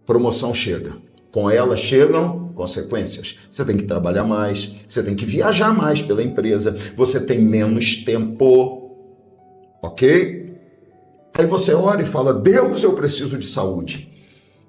Speaker 1: Promoção chega, com ela chegam consequências. Você tem que trabalhar mais, você tem que viajar mais pela empresa, você tem menos tempo, ok? Aí você ora e fala, Deus, eu preciso de saúde.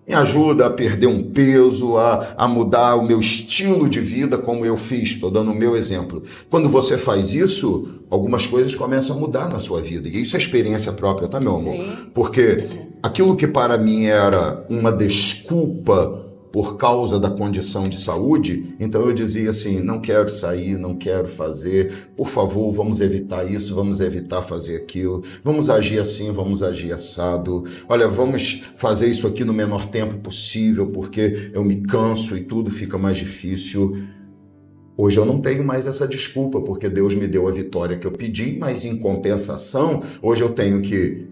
Speaker 1: Me ajuda a perder um peso, a mudar o meu estilo de vida como eu fiz. Estou dando o meu exemplo. Quando você faz isso, algumas coisas começam a mudar na sua vida. E isso é experiência própria, tá, meu amor?
Speaker 2: Sim.
Speaker 1: Porque aquilo que para mim era uma desculpa por causa da condição de saúde, então eu dizia assim, não quero sair, não quero fazer, por favor, vamos evitar isso, vamos evitar fazer aquilo, vamos agir assim, vamos agir assado, olha, vamos fazer isso aqui no menor tempo possível, porque eu me canso e tudo fica mais difícil. Hoje eu não tenho mais essa desculpa, porque Deus me deu a vitória que eu pedi, mas em compensação, hoje eu tenho que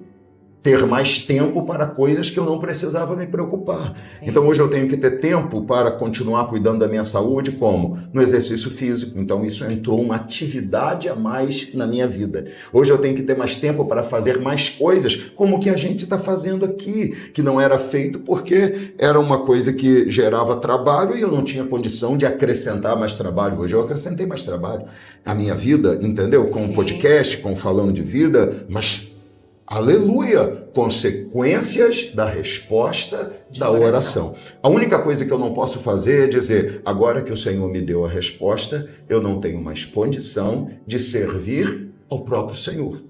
Speaker 1: ter mais tempo para coisas que eu não precisava me preocupar.
Speaker 2: Sim.
Speaker 1: Então hoje eu tenho que ter tempo para continuar cuidando da minha saúde, como? No exercício físico. Então isso entrou uma atividade a mais na minha vida. Hoje eu tenho que ter mais tempo para fazer mais coisas, como o que a gente está fazendo aqui, que não era feito porque era uma coisa que gerava trabalho e eu não tinha condição de acrescentar mais trabalho. Hoje eu acrescentei mais trabalho à minha vida, entendeu? Com o podcast, com o Falando de Vida, mas aleluia, consequências da resposta da oração. A única coisa que eu não posso fazer é dizer, agora que o Senhor me deu a resposta, eu não tenho mais condição de servir ao próprio Senhor.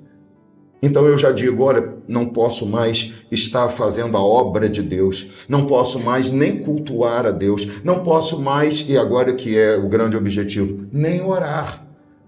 Speaker 1: Então eu já digo, olha, não posso mais estar fazendo a obra de Deus, não posso mais nem cultuar a Deus, não posso mais, e agora que é o grande objetivo, nem orar.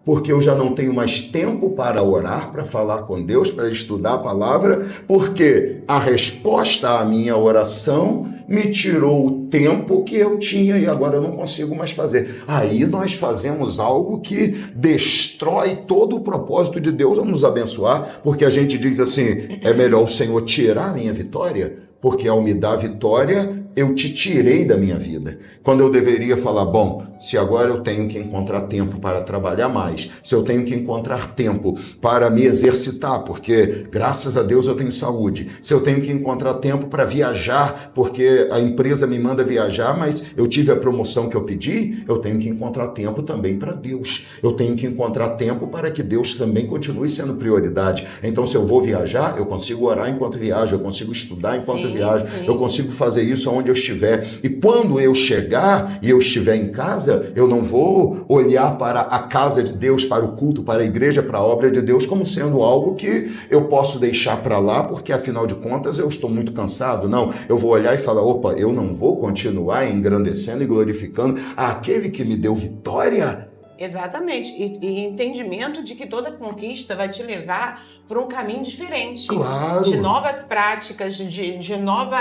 Speaker 1: Porque eu já não tenho mais tempo para orar, para falar com Deus, para estudar a palavra, porque a resposta à minha oração me tirou o tempo que eu tinha e agora eu não consigo mais fazer. Aí nós fazemos algo que destrói todo o propósito de Deus a nos abençoar, porque a gente diz assim, é melhor o Senhor tirar a minha vitória, porque ao me dar a vitória, eu te tirei da minha vida. Quando eu deveria falar, bom, se agora eu tenho que encontrar tempo para trabalhar mais, se eu tenho que encontrar tempo para me exercitar, porque graças a Deus eu tenho saúde, se eu tenho que encontrar tempo para viajar, porque a empresa me manda viajar, mas eu tive a promoção que eu pedi, eu tenho que encontrar tempo também para Deus. Eu tenho que encontrar tempo para que Deus também continue sendo prioridade. Então, se eu vou viajar, eu consigo orar enquanto viajo, eu consigo estudar enquanto viajo, eu consigo fazer isso onde eu estiver. E quando eu chegar e eu estiver em casa, eu não vou olhar para a casa de Deus, para o culto, para a igreja, para a obra de Deus como sendo algo que eu posso deixar para lá, porque afinal de contas eu estou muito cansado. Não, eu vou olhar e falar, opa, eu não vou continuar engrandecendo e glorificando aquele que me deu vitória.
Speaker 2: Exatamente, e entendimento de que toda conquista vai te levar por um caminho diferente.
Speaker 1: Claro.
Speaker 2: De novas práticas, de nova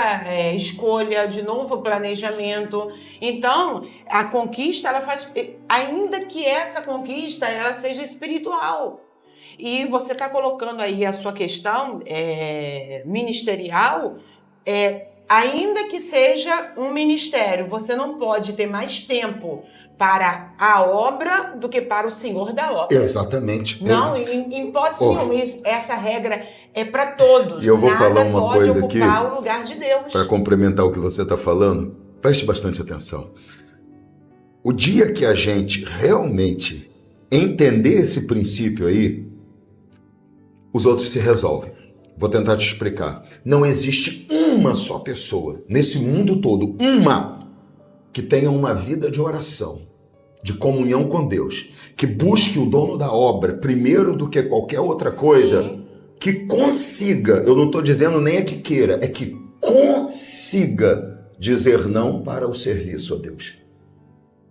Speaker 2: escolha, de novo planejamento. Então, a conquista, ela faz, ainda que essa conquista ela seja espiritual. E você está colocando aí a sua questão ministerial, ainda que seja um ministério, você não pode ter mais tempo para a obra do que para o Senhor da obra.
Speaker 1: Exatamente.
Speaker 2: Não, em hipótese nenhuma, essa regra é para todos.
Speaker 1: E eu vou
Speaker 2: Nada
Speaker 1: falar uma
Speaker 2: pode
Speaker 1: coisa
Speaker 2: ocupar
Speaker 1: aqui,
Speaker 2: o lugar de Deus.
Speaker 1: para complementar o que você está falando, preste bastante atenção. O dia que a gente realmente entender esse princípio aí, os outros se resolvem. Vou tentar te explicar. Não existe uma só pessoa nesse mundo todo, que tenha uma vida de oração, de comunhão com Deus, que busque o dono da obra primeiro do que qualquer outra coisa, que consiga, eu não estou dizendo nem que queira, é que consiga dizer não para o serviço a Deus.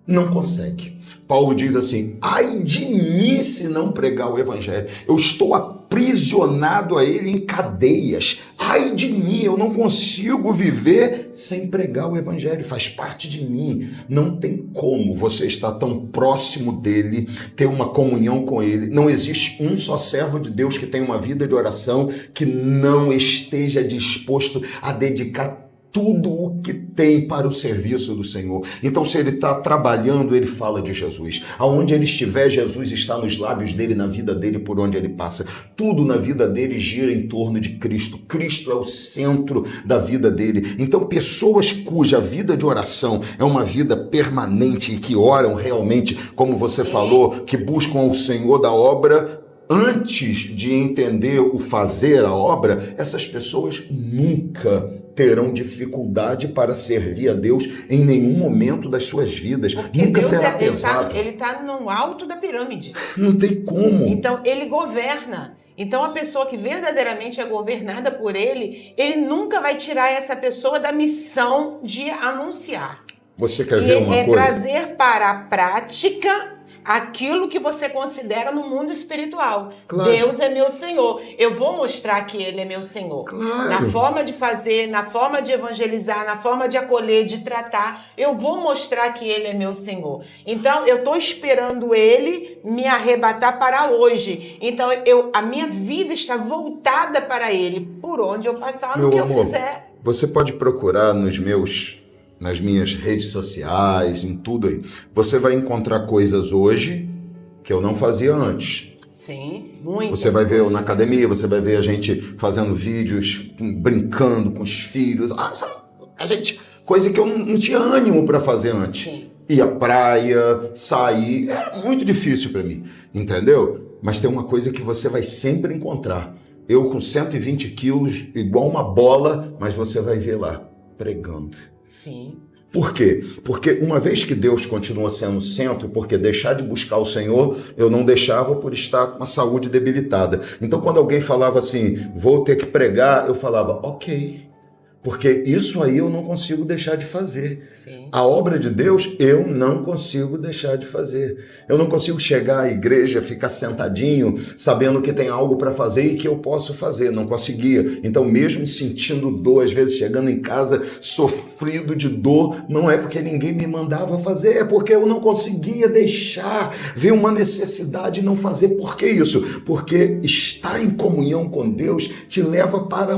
Speaker 1: Não consegue. Paulo diz assim, ai de mim se não pregar o evangelho. Eu estou aprisionado a ele em cadeias. Ai de mim, eu não consigo viver sem pregar o evangelho. Faz parte de mim. Não tem como você estar tão próximo dele, ter uma comunhão com ele. Não existe um só servo de Deus que tenha uma vida de oração que não esteja disposto a dedicar tudo o que tem para o serviço do Senhor. Então, se ele está trabalhando, ele fala de Jesus. Aonde ele estiver, Jesus está nos lábios dele, na vida dele, por onde ele passa. Tudo na vida dele gira em torno de Cristo. Cristo é o centro da vida dele. Então, pessoas cuja vida de oração é uma vida permanente e que oram realmente, como você falou, que buscam o Senhor da obra, antes de entender o fazer a obra, essas pessoas nunca terão dificuldade para servir a Deus em nenhum momento das suas vidas. Porque nunca Deus será pesado.
Speaker 2: Ele está no alto da pirâmide.
Speaker 1: Não tem como.
Speaker 2: Então, ele governa. Então, a pessoa que verdadeiramente é governada por ele, ele nunca vai tirar essa pessoa da missão de anunciar.
Speaker 1: Você quer ver uma
Speaker 2: coisa?
Speaker 1: É
Speaker 2: trazer para a prática aquilo que você considera no mundo espiritual. Claro. Deus é meu Senhor. Eu vou mostrar que Ele é meu Senhor.
Speaker 1: Claro.
Speaker 2: Na forma de fazer, na forma de evangelizar, na forma de acolher, de tratar, eu vou mostrar que Ele é meu Senhor. Então, eu estou esperando Ele me arrebatar para hoje. Então, a minha vida está voltada para Ele, por onde eu passar, no que eu fizer.
Speaker 1: Você pode procurar nas minhas redes sociais, em tudo aí. Você vai encontrar coisas hoje que eu não fazia antes.
Speaker 2: Sim, muitas
Speaker 1: Você vai ver
Speaker 2: coisas.
Speaker 1: Na academia, você vai ver a gente fazendo vídeos, brincando com os filhos. Coisa que eu não tinha ânimo para fazer antes.
Speaker 2: Sim.
Speaker 1: Ir à praia, sair, era muito difícil para mim, entendeu? Mas tem uma coisa que você vai sempre encontrar. Eu com 120 quilos, igual uma bola, mas você vai ver lá, pregando.
Speaker 2: Sim.
Speaker 1: Por quê? Porque uma vez que Deus continua sendo o centro, porque deixar de buscar o Senhor, eu não deixava por estar com a saúde debilitada. Então, quando alguém falava assim, vou ter que pregar, eu falava, ok. Porque isso aí eu não consigo deixar de fazer.
Speaker 2: Sim.
Speaker 1: A obra de Deus eu não consigo deixar de fazer. Eu não consigo chegar à igreja, ficar sentadinho, sabendo que tem algo para fazer e que eu posso fazer. Não conseguia. Então, mesmo sentindo dor, às vezes chegando em casa sofrido de dor, não é porque ninguém me mandava fazer, é porque eu não conseguia deixar ver uma necessidade e não fazer. Por que isso? Porque estar em comunhão com Deus te leva para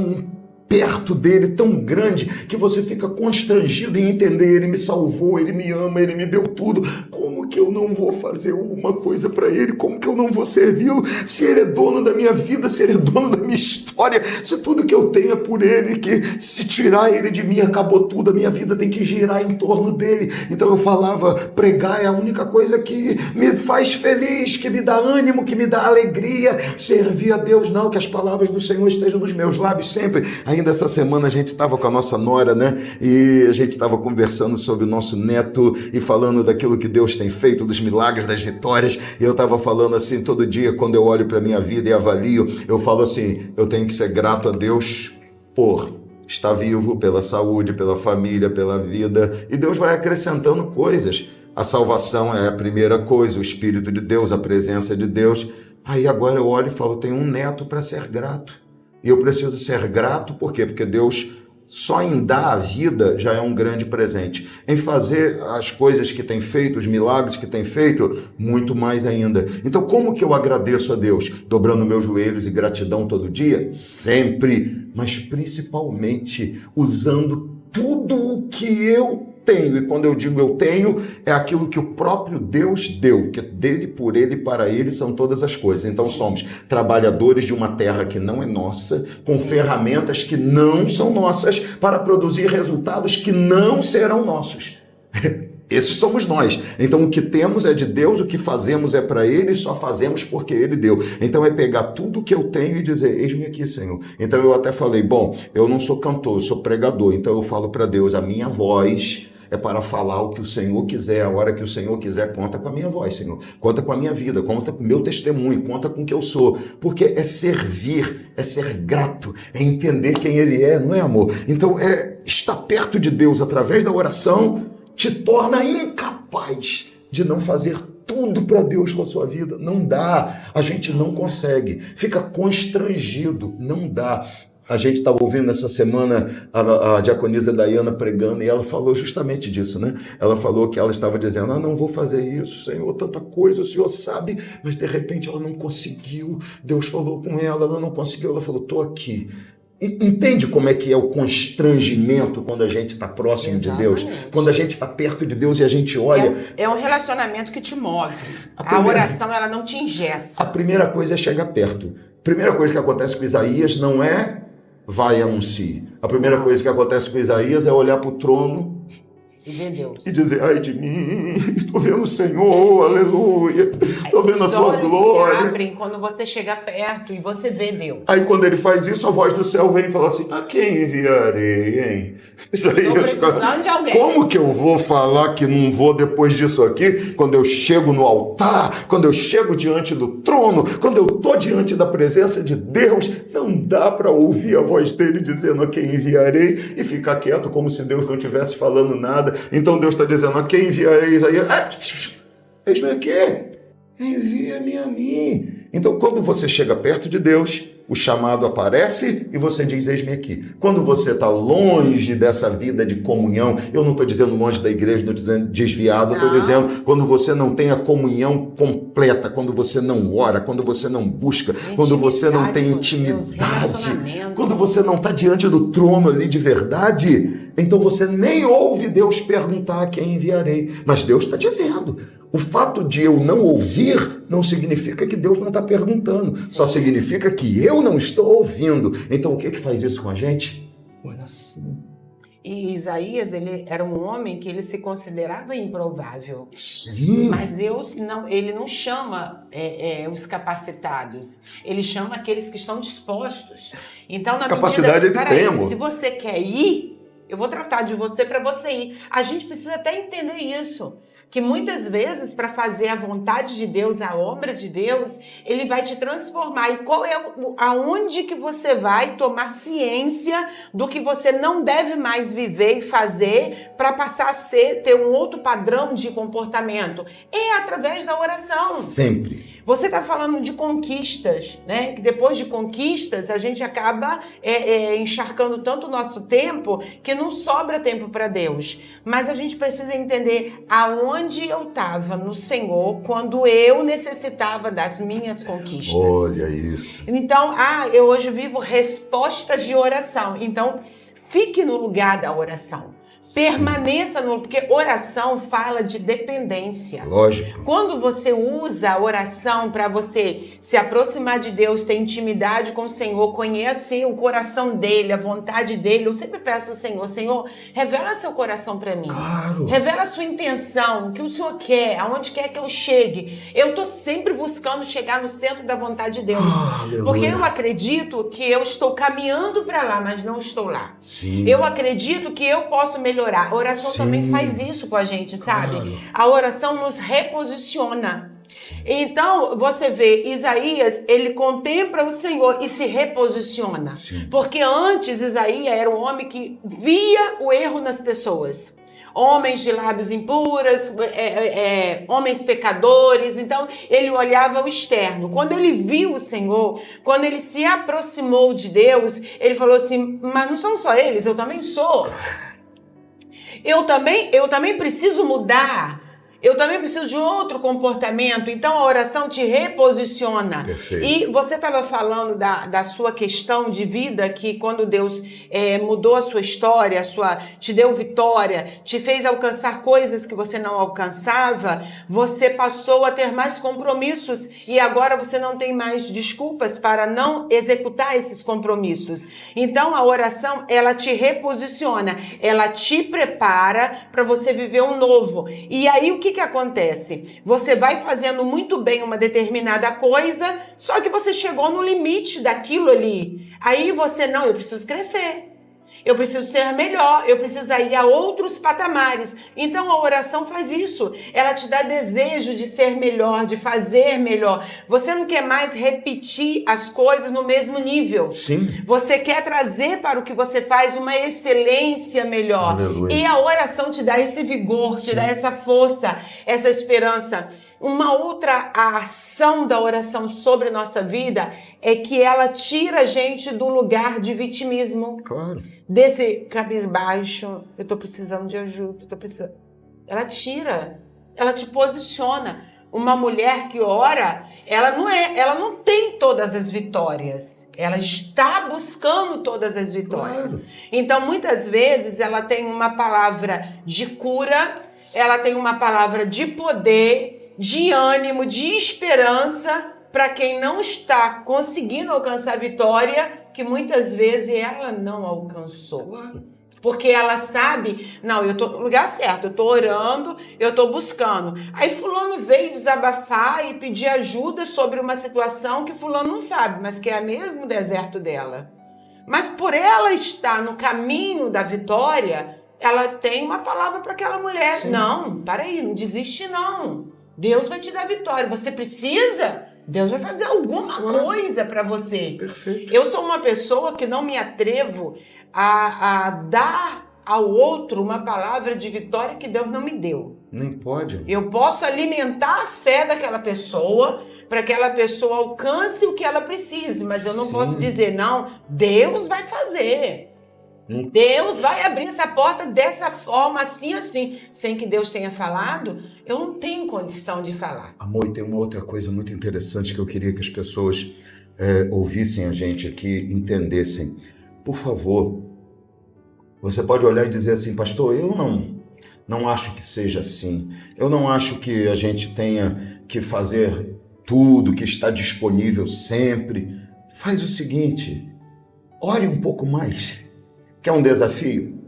Speaker 1: perto dele tão grande que você fica constrangido em entender, ele me salvou, ele me ama, ele me deu tudo. Como que eu não vou fazer alguma coisa para ele? Como que eu não vou servi-lo? Se ele é dono da minha vida, se ele é dono da minha história, se tudo que eu tenho é por ele, que se tirar ele de mim acabou tudo, a minha vida tem que girar em torno dele. Então eu falava, pregar é a única coisa que me faz feliz, que me dá ânimo, que me dá alegria. Servir a Deus não, que as palavras do Senhor estejam nos meus lábios sempre. Ainda essa semana a gente estava com a nossa nora, né? E a gente estava conversando sobre o nosso neto e falando daquilo que Deus tem feito, dos milagres, das vitórias. E eu estava falando assim, todo dia, quando eu olho para a minha vida e avalio, eu falo assim, eu tenho que ser grato a Deus por estar vivo, pela saúde, pela família, pela vida. E Deus vai acrescentando coisas. A salvação é a primeira coisa, o Espírito de Deus, a presença de Deus. Aí agora eu olho e falo, tenho um neto para ser grato. E eu preciso ser grato, por quê? Porque Deus, só em dar a vida, já é um grande presente. Em fazer as coisas que tem feito, os milagres que tem feito, muito mais ainda. Então, como que eu agradeço a Deus? Dobrando meus joelhos e gratidão todo dia? Sempre. Mas principalmente usando tudo o que eu tenho. E quando eu digo eu tenho, é aquilo que o próprio Deus deu, que dele, por ele, para ele são todas as coisas. Então somos trabalhadores de uma terra que não é nossa, com ferramentas que não são nossas, para produzir resultados que não serão nossos. Esses somos nós. Então o que temos é de Deus, o que fazemos é para Ele, só fazemos porque Ele deu. Então é pegar tudo que eu tenho e dizer, eis-me aqui, Senhor. Então eu até falei, bom, eu não sou cantor, eu sou pregador. Então eu falo para Deus, a minha voz é para falar o que o Senhor quiser, a hora que o Senhor quiser, conta com a minha voz, Senhor. Conta com a minha vida, conta com o meu testemunho, conta com o que eu sou. Porque é servir, é ser grato, é entender quem Ele é, não é, amor? Então é estar perto de Deus através da oração, te torna incapaz de não fazer tudo para Deus com a sua vida. Não dá, a gente não consegue, fica constrangido, não dá. A gente estava ouvindo essa semana a diaconisa Dayana pregando e ela falou justamente disso, né? Ela falou que ela estava dizendo, não vou fazer isso, Senhor, tanta coisa, o Senhor sabe, mas de repente ela não conseguiu, Deus falou com ela, ela não conseguiu, ela falou, estou aqui. Entende como é que é o constrangimento quando a gente está próximo
Speaker 2: Exatamente.
Speaker 1: de Deus? Quando a gente está perto de Deus e a gente olha...
Speaker 2: É um relacionamento que te move. A oração, ela não te engessa.
Speaker 1: A primeira coisa é chegar perto. A primeira coisa que acontece com Isaías não é vai e anuncie. A primeira coisa que acontece com Isaías é olhar para o trono
Speaker 2: e ver Deus.
Speaker 1: E dizer, ai de mim, estou vendo o Senhor, aleluia, estou vendo a tua glória. Os olhos
Speaker 2: se abrem quando você chega perto e você vê Deus.
Speaker 1: Aí quando ele faz isso, a voz do céu vem e fala assim, a quem enviarei, hein? Isso aí,
Speaker 2: estou precisando de alguém.
Speaker 1: Como que eu vou falar que não vou depois disso aqui, quando eu chego no altar, quando eu chego diante do trono, quando eu estou diante da presença de Deus, não dá para ouvir a voz dele dizendo a quem enviarei e ficar quieto como se Deus não estivesse falando nada. Então Deus está dizendo, a quem enviarei Isaías? Eis-me aqui, envia-me a mim. Então, quando você chega perto de Deus, o chamado aparece e você diz, eis-me aqui. Quando você está longe dessa vida de comunhão, eu não estou dizendo longe da igreja, não estou dizendo desviado, estou dizendo quando você não tem a comunhão completa, quando você não ora, quando você não busca, quando você não tem intimidade, quando você não está diante do trono ali de verdade, então você nem ouve Deus perguntar a quem enviarei. Mas Deus está dizendo. O fato de eu não ouvir não significa que Deus não está perguntando. Sim. Só significa que eu não estou ouvindo. Então o que faz isso com a gente? Oração.
Speaker 2: E Isaías, ele era um homem que ele se considerava improvável.
Speaker 1: Sim.
Speaker 2: Mas Deus, ele não chama os capacitados. Ele chama aqueles que estão dispostos. Então, na
Speaker 1: capacidade
Speaker 2: medida...
Speaker 1: ele tem,
Speaker 2: se você quer ir, eu vou tratar de você para você ir. A gente precisa até entender isso. Que muitas vezes, para fazer a vontade de Deus, a obra de Deus, Ele vai te transformar. E qual é aonde que você vai tomar ciência do que você não deve mais viver e fazer para passar a ter um outro padrão de comportamento? É através da oração.
Speaker 1: Sempre.
Speaker 2: Você está falando de conquistas, né? Que depois de conquistas, a gente acaba encharcando tanto o nosso tempo que não sobra tempo para Deus. Mas a gente precisa entender aonde eu estava no Senhor quando eu necessitava das minhas conquistas.
Speaker 1: Olha isso.
Speaker 2: Então, eu hoje vivo respostas de oração. Então, fique no lugar da oração. Permaneça no... Porque oração fala de dependência.
Speaker 1: Lógico.
Speaker 2: Quando você usa a oração para você se aproximar de Deus, ter intimidade com o Senhor, conhecer o coração dele, a vontade dele, eu sempre peço ao Senhor, Senhor, revela seu coração para mim.
Speaker 1: Claro.
Speaker 2: Revela a sua intenção, o que o Senhor quer, aonde quer que eu chegue. Eu estou sempre buscando chegar no centro da vontade de Deus. Porque eu acredito que eu estou caminhando para lá, mas não estou lá.
Speaker 1: Sim.
Speaker 2: Eu acredito que eu posso melhorar. A oração também faz isso com a gente, sabe? Claro. A oração nos reposiciona. Sim. Então, você vê, Isaías, ele contempla o Senhor e se reposiciona. Sim. Porque antes, Isaías era um homem que via o erro nas pessoas. Homens de lábios impuros, homens pecadores. Então, ele olhava o externo. Quando ele viu o Senhor, quando ele se aproximou de Deus, ele falou assim, mas não são só eles, eu também sou. Eu também preciso mudar. Eu também preciso de outro comportamento. Então, a oração te reposiciona.
Speaker 1: Perfeito.
Speaker 2: E você estava falando da sua questão de vida, que quando Deus mudou a sua história, te deu vitória, te fez alcançar coisas que você não alcançava, você passou a ter mais compromissos e agora você não tem mais desculpas para não executar esses compromissos. Então, a oração, ela te reposiciona, ela te prepara para você viver um novo. E aí, o que acontece? Você vai fazendo muito bem uma determinada coisa, só que você chegou no limite daquilo ali. Aí eu preciso crescer. Eu preciso ser melhor, eu preciso ir a outros patamares. Então a oração faz isso. Ela te dá desejo de ser melhor, de fazer melhor. Você não quer mais repetir as coisas no mesmo nível.
Speaker 1: Sim.
Speaker 2: Você quer trazer para o que você faz uma excelência melhor.
Speaker 1: Aleluia.
Speaker 2: E a oração te dá esse vigor, te dá essa força, essa esperança. Uma outra ação da oração sobre a nossa vida é que ela tira a gente do lugar de vitimismo.
Speaker 1: Claro.
Speaker 2: Desse cabisbaixo, eu tô precisando de ajuda, Ela tira, ela te posiciona. Uma mulher que ora, ela não tem todas as vitórias. Ela está buscando todas as vitórias. Claro. Então, muitas vezes, ela tem uma palavra de cura, ela tem uma palavra de poder, de ânimo, de esperança para quem não está conseguindo alcançar a vitória, que muitas vezes ela não alcançou. Porque ela sabe, não, eu estou no lugar certo, eu estou orando, eu estou buscando. Aí fulano veio desabafar e pedir ajuda sobre uma situação que fulano não sabe, mas que é o mesmo deserto dela. Mas por ela estar no caminho da vitória, ela tem uma palavra para aquela mulher. Sim. Não, para aí, não desiste não. Deus vai te dar vitória. Você precisa? Deus vai fazer alguma coisa para você.
Speaker 1: Perfeito.
Speaker 2: Eu sou uma pessoa que não me atrevo a dar ao outro uma palavra de vitória que Deus não me deu.
Speaker 1: Nem pode.
Speaker 2: Eu posso alimentar a fé daquela pessoa para que aquela pessoa alcance o que ela precise, mas eu não posso dizer, não, Deus vai fazer. Deus vai abrir essa porta dessa forma, assim, assim. Sem que Deus tenha falado, eu não tenho condição de falar.
Speaker 1: Amor, e tem uma outra coisa muito interessante que eu queria que as pessoas ouvissem a gente aqui, entendessem. Por favor, você pode olhar e dizer assim, pastor, eu não acho que seja assim. Eu não acho que a gente tenha que fazer tudo que está disponível sempre. Faz o seguinte, ore um pouco mais. Quer um desafio?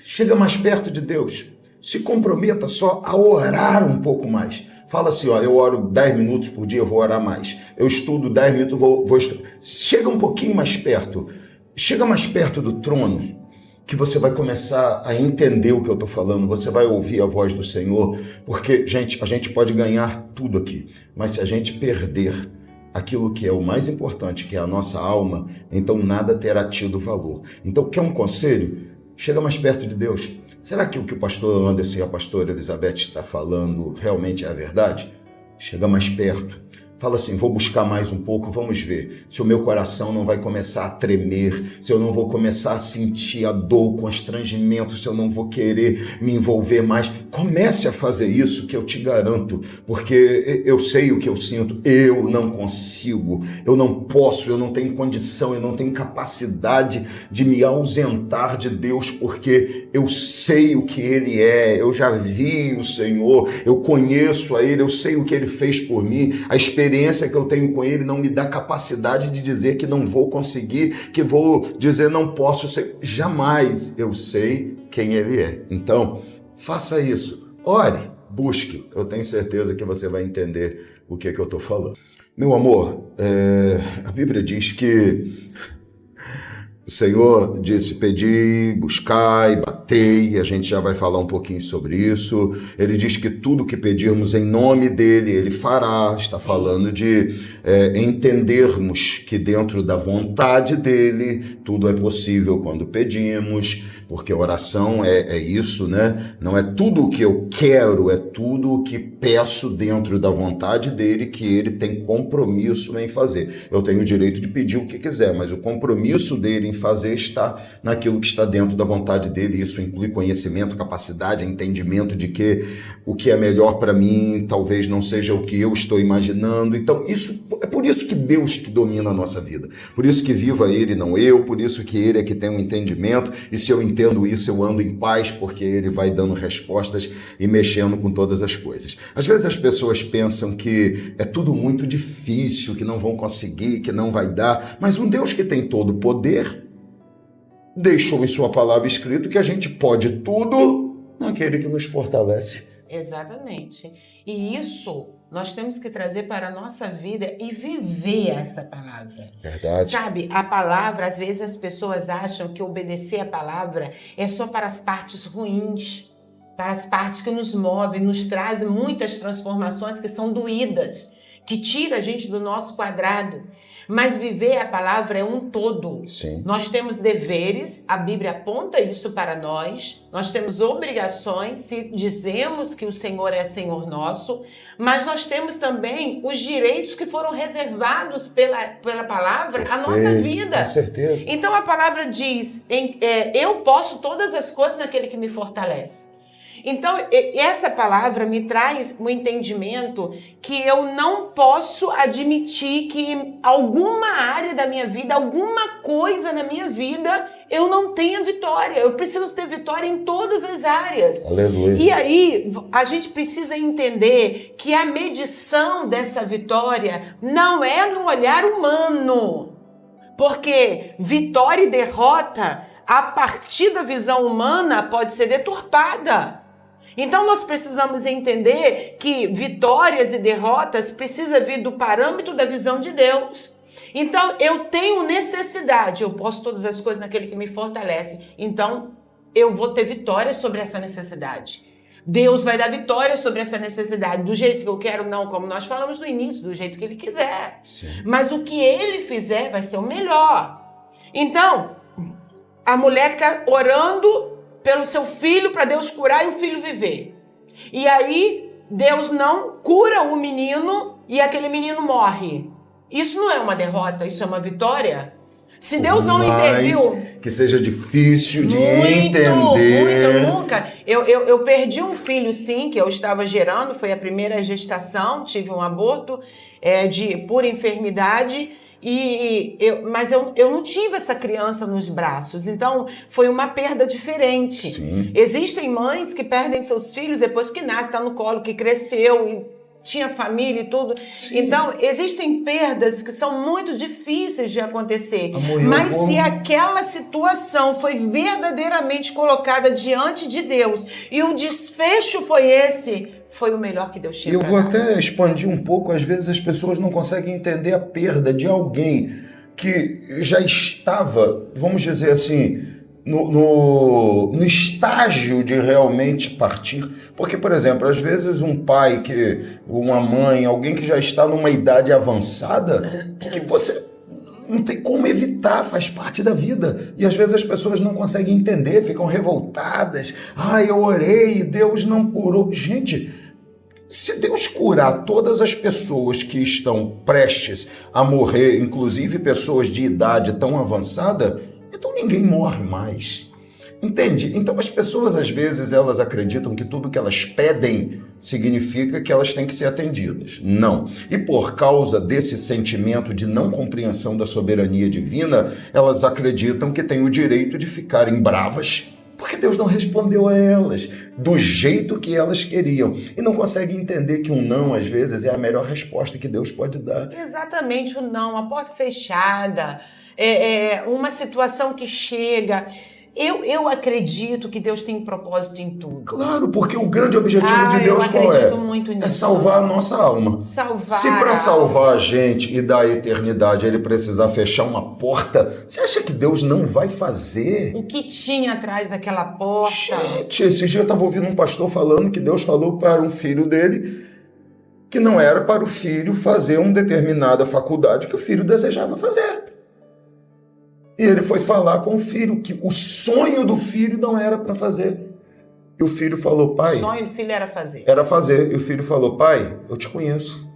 Speaker 1: Chega mais perto de Deus. Se comprometa só a orar um pouco mais. Fala assim, ó, eu oro 10 minutos por dia, eu vou orar mais. Eu estudo 10 minutos, vou estudar. Chega um pouquinho mais perto. Chega mais perto do trono, que você vai começar a entender o que eu estou falando. Você vai ouvir a voz do Senhor. Porque, gente, a gente pode ganhar tudo aqui. Mas se a gente perder aquilo que é o mais importante, que é a nossa alma, então nada terá tido valor. Então, quer um conselho? Chega mais perto de Deus. Será que o que o pastor Anderson e a pastora Elizabeth está falando realmente é a verdade? Chega mais perto. Fala assim, vou buscar mais um pouco, vamos ver se o meu coração não vai começar a tremer, se eu não vou começar a sentir a dor, o constrangimento, se eu não vou querer me envolver mais. Comece a fazer isso que eu te garanto, porque eu sei o que eu sinto, eu não consigo, eu não posso, eu não tenho condição, eu não tenho capacidade de me ausentar de Deus, porque eu sei o que Ele é, eu já vi o Senhor, eu conheço a Ele, eu sei o que Ele fez por mim, a experiência que eu tenho com Ele não me dá capacidade de dizer que não vou conseguir, que vou dizer não posso ser. Jamais. Eu sei quem Ele é. Então, faça isso. Ore, busque. Eu tenho certeza que você vai entender o que eu estou falando. Meu amor, a Bíblia diz que o Senhor disse, pedi, buscai, batei, a gente já vai falar um pouquinho sobre isso. Ele diz que tudo que pedirmos em nome dele, ele fará. Está falando de entendermos que dentro da vontade dele, tudo é possível quando pedimos, porque oração é isso, né? Não é tudo o que eu quero, é tudo o que peço dentro da vontade dele, que ele tem compromisso em fazer. Eu tenho o direito de pedir o que quiser, mas o compromisso dele em fazer está naquilo que está dentro da vontade dele. Isso inclui conhecimento, capacidade, entendimento de que o que é melhor para mim talvez não seja o que eu estou imaginando. Então, é por isso que Deus que domina a nossa vida. Por isso que viva Ele, não eu. Por isso que Ele é que tem um entendimento. E se eu entendo isso, eu ando em paz, porque Ele vai dando respostas e mexendo com todas as coisas. Às vezes as pessoas pensam que é tudo muito difícil, que não vão conseguir, que não vai dar. Mas um Deus que tem todo o poder deixou em sua palavra escrito que a gente pode tudo naquele que nos fortalece.
Speaker 2: Exatamente. E isso nós temos que trazer para a nossa vida e viver essa palavra.
Speaker 1: Verdade.
Speaker 2: Sabe, a palavra, às vezes as pessoas acham que obedecer a palavra é só para as partes ruins, para as partes que nos movem, nos trazem muitas transformações que são doídas, que tira a gente do nosso quadrado. Mas viver a palavra é um todo.
Speaker 1: Sim.
Speaker 2: Nós temos deveres, a Bíblia aponta isso para nós temos obrigações se dizemos que o Senhor é Senhor nosso, mas nós temos também os direitos que foram reservados pela palavra à nossa vida.
Speaker 1: Com certeza.
Speaker 2: Então a palavra diz, eu posso todas as coisas naquele que me fortalece. Então, essa palavra me traz um entendimento que eu não posso admitir que alguma área da minha vida, alguma coisa na minha vida, eu não tenha vitória. Eu preciso ter vitória em todas as áreas.
Speaker 1: Aleluia.
Speaker 2: E aí, a gente precisa entender que a medição dessa vitória não é no olhar humano. Porque vitória e derrota, a partir da visão humana, pode ser deturpada. Então nós precisamos entender que vitórias e derrotas precisam vir do parâmetro da visão de Deus. Então eu tenho necessidade, eu posso todas as coisas naquele que me fortalece. Então eu vou ter vitória sobre essa necessidade. Deus vai dar vitória sobre essa necessidade, do jeito que eu quero, não, como nós falamos no início, do jeito que Ele quiser.
Speaker 1: Sim.
Speaker 2: Mas o que Ele fizer vai ser o melhor. Então, a mulher que está orando pelo seu filho para Deus curar e o filho viver. E aí Deus não cura o menino e aquele menino morre. Isso não é uma derrota, isso é uma vitória. Se Deus não interviu...
Speaker 1: que seja difícil de entender.
Speaker 2: Muito, nunca. Eu perdi um filho, sim, que eu estava gerando, foi a primeira gestação, tive um aborto por enfermidade, mas eu não tive essa criança nos braços, então foi uma perda diferente.
Speaker 1: Sim.
Speaker 2: Existem mães que perdem seus filhos depois que nasce, está no colo, que cresceu e tinha família e tudo. Sim. Então, existem perdas que são muito difíceis de acontecer. Mas se aquela situação foi verdadeiramente colocada diante de Deus e o desfecho foi esse, foi o melhor que Deus tinha.
Speaker 1: Eu vou até expandir um pouco. Às vezes as pessoas não conseguem entender a perda de alguém que já estava, vamos dizer assim, no estágio de realmente partir. Porque, por exemplo, às vezes um pai, uma mãe, alguém que já está numa idade avançada, que você não tem como evitar, faz parte da vida. E às vezes as pessoas não conseguem entender, ficam revoltadas. Eu orei e Deus não curou. Gente, se Deus curar todas as pessoas que estão prestes a morrer, inclusive pessoas de idade tão avançada, então ninguém morre mais. Entende? Então as pessoas às vezes elas acreditam que tudo que elas pedem significa que elas têm que ser atendidas. Não. E por causa desse sentimento de não compreensão da soberania divina, elas acreditam que têm o direito de ficarem bravas porque Deus não respondeu a elas do jeito que elas queriam. E não conseguem entender que um não, às vezes, é a melhor resposta que Deus pode dar.
Speaker 2: Exatamente, o não, a porta fechada, uma situação que chega. Eu acredito que Deus tem propósito em tudo.
Speaker 1: Claro, porque o grande objetivo de Deus qual é?
Speaker 2: Eu acredito muito nisso.
Speaker 1: É salvar a nossa alma. Se para salvar a gente e dar a eternidade ele precisar fechar uma porta, você acha que Deus não vai fazer?
Speaker 2: O que tinha atrás daquela porta?
Speaker 1: Gente, esse dia eu estava ouvindo um pastor falando que Deus falou para um filho dele que não era para o filho fazer uma determinada faculdade que o filho desejava fazer. E ele foi falar com o filho que o sonho do filho não era para fazer. E o filho falou, pai...
Speaker 2: O sonho do filho era fazer.
Speaker 1: Era fazer. E o filho falou, pai, eu te conheço.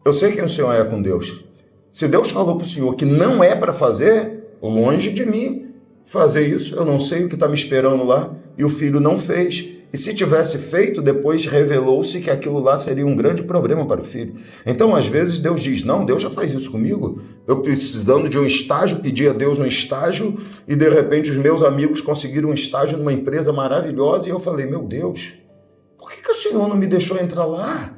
Speaker 1: Eu sei quem o senhor é com Deus. Se Deus falou para o senhor que não é para fazer, longe de mim fazer isso. Eu não sei o que está me esperando lá. E o filho não fez. E se tivesse feito, depois revelou-se que aquilo lá seria um grande problema para o filho. Então, às vezes, Deus diz, não, Deus já faz isso comigo. Eu precisando de um estágio, pedi a Deus um estágio e, de repente, os meus amigos conseguiram um estágio numa empresa maravilhosa e eu falei, meu Deus, por que o Senhor não me deixou entrar lá?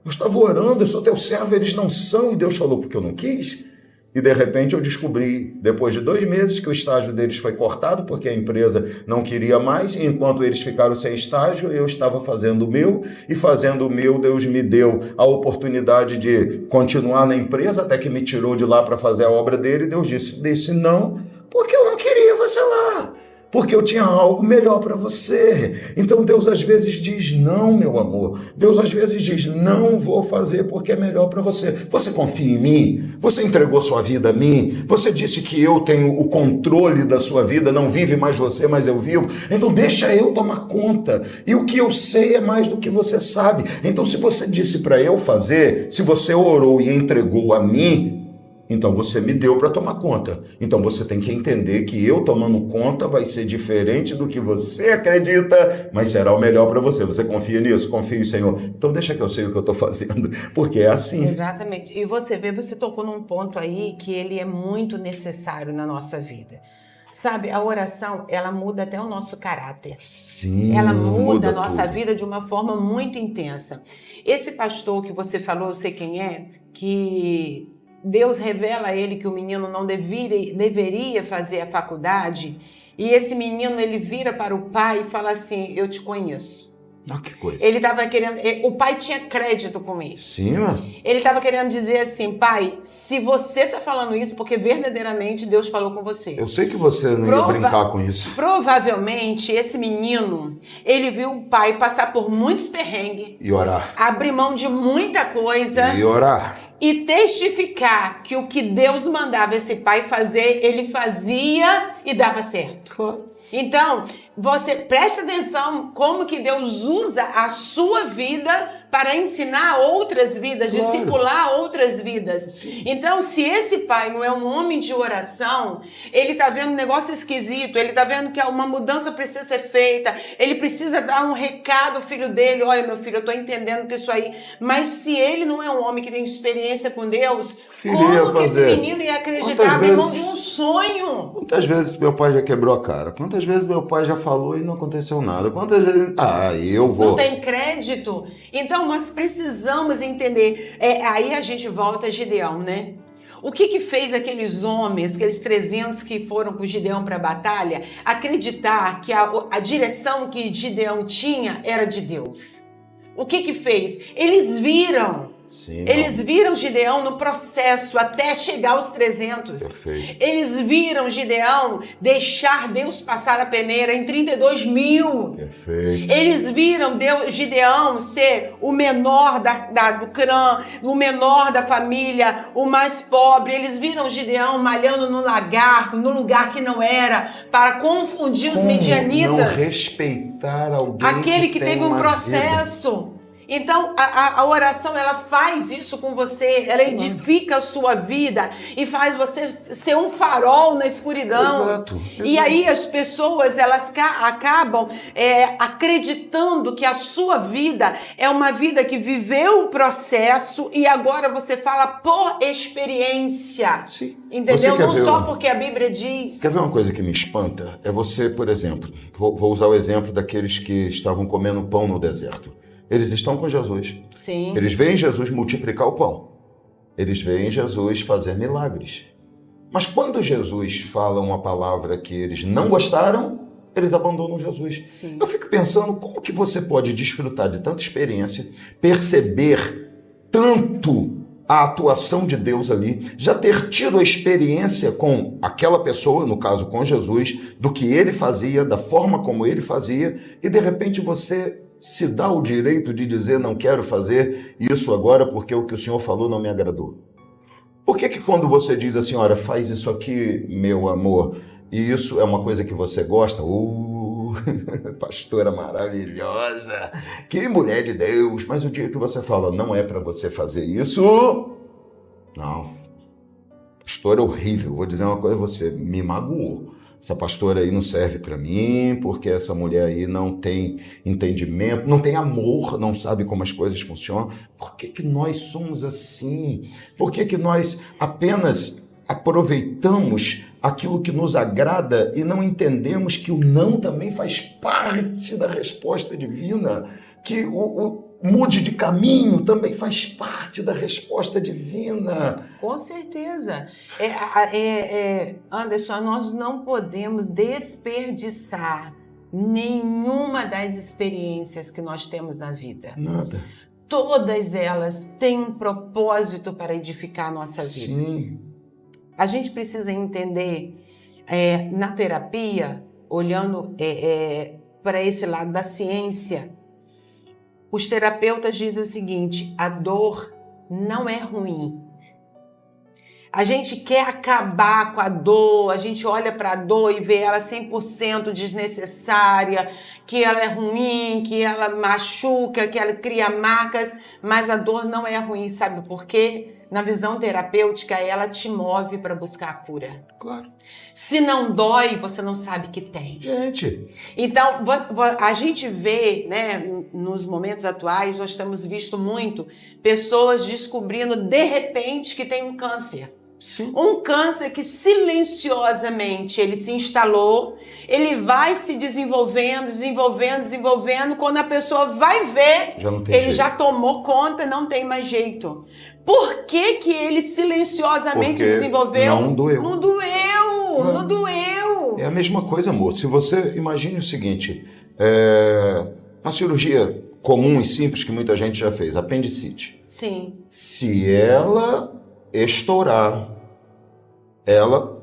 Speaker 1: Eu estava orando, eu sou teu servo, eles não são. E Deus falou, porque eu não quis. E, de repente, eu descobri, depois de 2 meses, que o estágio deles foi cortado, porque a empresa não queria mais, e enquanto eles ficaram sem estágio, eu estava fazendo o meu, e fazendo o meu, Deus me deu a oportunidade de continuar na empresa, até que me tirou de lá para fazer a obra dele, e Deus disse não, porque eu não queria você lá. Porque eu tinha algo melhor para você. Então Deus às vezes diz, não, meu amor. Deus às vezes diz, não vou fazer porque é melhor para você. Você confia em mim? Você entregou sua vida a mim? Você disse que eu tenho o controle da sua vida, não vive mais você, mas eu vivo. Então deixa eu tomar conta. E o que eu sei é mais do que você sabe. Então se você disse para eu fazer, se você orou e entregou a mim, então você me deu para tomar conta. Então você tem que entender que eu tomando conta vai ser diferente do que você acredita, mas será o melhor para você. Você confia nisso? Confia, Senhor. Então deixa que eu sei o que eu estou fazendo, porque é assim.
Speaker 2: Exatamente. E você tocou num ponto aí que ele é muito necessário na nossa vida. Sabe, a oração, ela muda até o nosso caráter.
Speaker 1: Sim,
Speaker 2: ela muda a nossa vida de uma forma muito intensa. Esse pastor que você falou, eu sei quem é, que Deus revela a ele que o menino não deveria fazer a faculdade, e esse menino, ele vira para o pai e fala assim, eu te conheço.
Speaker 1: Ah, que coisa.
Speaker 2: Ele estava querendo, o pai tinha crédito com isso.
Speaker 1: Sim, mano.
Speaker 2: Ele estava querendo dizer assim, pai, se você está falando isso, porque verdadeiramente Deus falou com você.
Speaker 1: Eu sei que você não ia brincar com isso.
Speaker 2: Provavelmente, esse menino, ele viu o pai passar por muitos perrengues.
Speaker 1: E orar.
Speaker 2: Abrir mão de muita coisa.
Speaker 1: E orar.
Speaker 2: E testificar que o que Deus mandava esse pai fazer, ele fazia e dava certo.
Speaker 1: Claro.
Speaker 2: Então, você presta atenção como que Deus usa a sua vida para ensinar outras vidas,
Speaker 1: Claro.
Speaker 2: discipular outras vidas.
Speaker 1: Sim.
Speaker 2: Então, se esse pai não é um homem de oração, ele tá vendo um negócio esquisito, ele tá vendo que uma mudança precisa ser feita, ele precisa dar um recado ao filho dele, olha, meu filho, eu tô entendendo que isso aí, mas se ele não é um homem que tem experiência com Deus,
Speaker 1: Filho, ia
Speaker 2: como que esse
Speaker 1: fazer.
Speaker 2: menino ia acreditar
Speaker 1: Quantas
Speaker 2: abrir mão de
Speaker 1: vezes-
Speaker 2: um sonho?
Speaker 1: Quantas vezes meu pai já quebrou a cara? Quantas vezes meu pai já falou e não aconteceu nada? Quantas vezes... eu vou.
Speaker 2: Não tem crédito? Então, nós precisamos entender. Aí a gente volta a Gideão, né? O que fez aqueles homens, aqueles 300 que foram com Gideão para a batalha, acreditar que a direção que Gideão tinha era de Deus? O que fez? Eles viram.
Speaker 1: Sim,
Speaker 2: Eles viram Gideão no processo até chegar aos 300.
Speaker 1: Perfeito.
Speaker 2: Eles viram Gideão deixar Deus passar a peneira em 32.000.
Speaker 1: Perfeito.
Speaker 2: Eles viram Gideão ser o menor do clã, o menor da família, o mais pobre. Eles viram Gideão malhando no lugar que não era, para confundir os
Speaker 1: Como
Speaker 2: midianitas.
Speaker 1: não respeitar alguém
Speaker 2: Aquele que
Speaker 1: tem
Speaker 2: teve um
Speaker 1: uma
Speaker 2: processo. Então, a oração, ela faz isso com você, ela edifica a sua vida e faz você ser um farol na escuridão.
Speaker 1: Exato.
Speaker 2: E aí as pessoas, elas acabam acreditando que a sua vida é uma vida que viveu o processo e agora você fala por experiência.
Speaker 1: Sim.
Speaker 2: Entendeu?
Speaker 1: Você quer
Speaker 2: Não
Speaker 1: ver
Speaker 2: só
Speaker 1: um-
Speaker 2: porque a Bíblia diz.
Speaker 1: Quer ver uma coisa que me espanta? É você, por exemplo, vou usar o exemplo daqueles que estavam comendo pão no deserto. Eles estão com Jesus.
Speaker 2: Sim.
Speaker 1: Eles veem Jesus multiplicar o pão. Eles veem Jesus fazer milagres. Mas quando Jesus fala uma palavra que eles não gostaram, eles abandonam Jesus.
Speaker 2: Sim.
Speaker 1: Eu fico pensando como que você pode desfrutar de tanta experiência, perceber tanto a atuação de Deus ali, já ter tido a experiência com aquela pessoa, no caso com Jesus, do que ele fazia, da forma como ele fazia, e de repente você se dá o direito de dizer não quero fazer isso agora porque o que o Senhor falou não me agradou. Por que quando você diz assim, olha, faz isso aqui, meu amor, e isso é uma coisa que você gosta, pastora maravilhosa, que mulher de Deus, mas o dia que você fala, não é para você fazer isso, não, pastora horrível, vou dizer uma coisa, você me magoou. Essa pastora aí não serve para mim, porque essa mulher aí não tem entendimento, não tem amor, não sabe como as coisas funcionam. Por que nós somos assim? Por que nós apenas aproveitamos aquilo que nos agrada e não entendemos que o não também faz parte da resposta divina? Que o mude de caminho também faz parte da resposta divina.
Speaker 2: Com certeza. Anderson, nós não podemos desperdiçar nenhuma das experiências que nós temos na vida.
Speaker 1: Nada.
Speaker 2: Todas elas têm um propósito para edificar a nossa vida.
Speaker 1: Sim.
Speaker 2: A gente precisa entender, na terapia, olhando para esse lado da ciência, os terapeutas dizem o seguinte, a dor não é ruim. A gente quer acabar com a dor, a gente olha para a dor e vê ela 100% desnecessária, que ela é ruim, que ela machuca, que ela cria marcas, mas a dor não é ruim, sabe por quê? Na visão terapêutica, ela te move para buscar a cura.
Speaker 1: Claro.
Speaker 2: Se não dói, você não sabe que tem.
Speaker 1: Gente.
Speaker 2: Então, a gente vê, né, nos momentos atuais, nós temos visto muito pessoas descobrindo de repente que tem um câncer.
Speaker 1: Sim.
Speaker 2: Um câncer que silenciosamente ele se instalou, ele vai se desenvolvendo, quando a pessoa vai ver,
Speaker 1: Já não tem
Speaker 2: ele
Speaker 1: jeito.
Speaker 2: já tomou conta, não tem mais jeito. Por que ele silenciosamente
Speaker 1: Porque
Speaker 2: desenvolveu?
Speaker 1: não doeu.
Speaker 2: Não doeu, não doeu.
Speaker 1: É a mesma coisa, amor. Se você imagine o seguinte, uma cirurgia comum e simples que muita gente já fez, apendicite.
Speaker 2: Sim.
Speaker 1: Se ela estourar, ela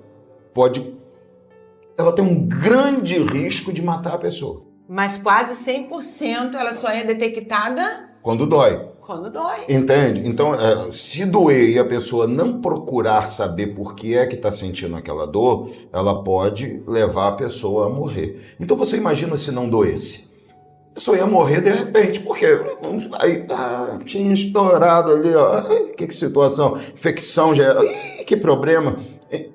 Speaker 1: tem um grande risco de matar a pessoa.
Speaker 2: Mas quase 100% ela só é detectada
Speaker 1: Quando dói.
Speaker 2: Quando dói.
Speaker 1: Entende? Então, se doer e a pessoa não procurar saber por que é que está sentindo aquela dor, ela pode levar a pessoa a morrer. Então, você imagina se não doesse. A pessoa ia morrer de repente, porque aí tinha estourado ali, ó. Que situação, infecção já era. Que problema.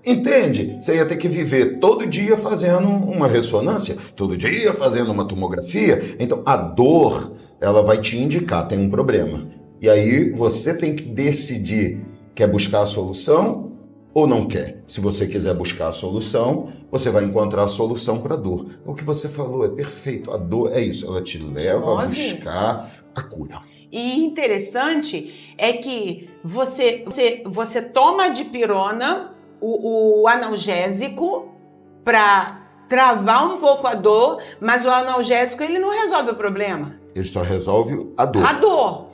Speaker 1: Entende? Você ia ter que viver todo dia fazendo uma ressonância, todo dia fazendo uma tomografia. Então, a dor, ela vai te indicar, tem um problema. E aí, você tem que decidir, quer buscar a solução ou não quer. Se você quiser buscar a solução, você vai encontrar a solução para a dor. O que você falou é perfeito. A dor é isso, ela te leva a buscar a cura.
Speaker 2: E interessante é que você toma a dipirona, o analgésico, para travar um pouco a dor, mas o analgésico ele não resolve o problema.
Speaker 1: Ele só resolve a dor.
Speaker 2: A dor.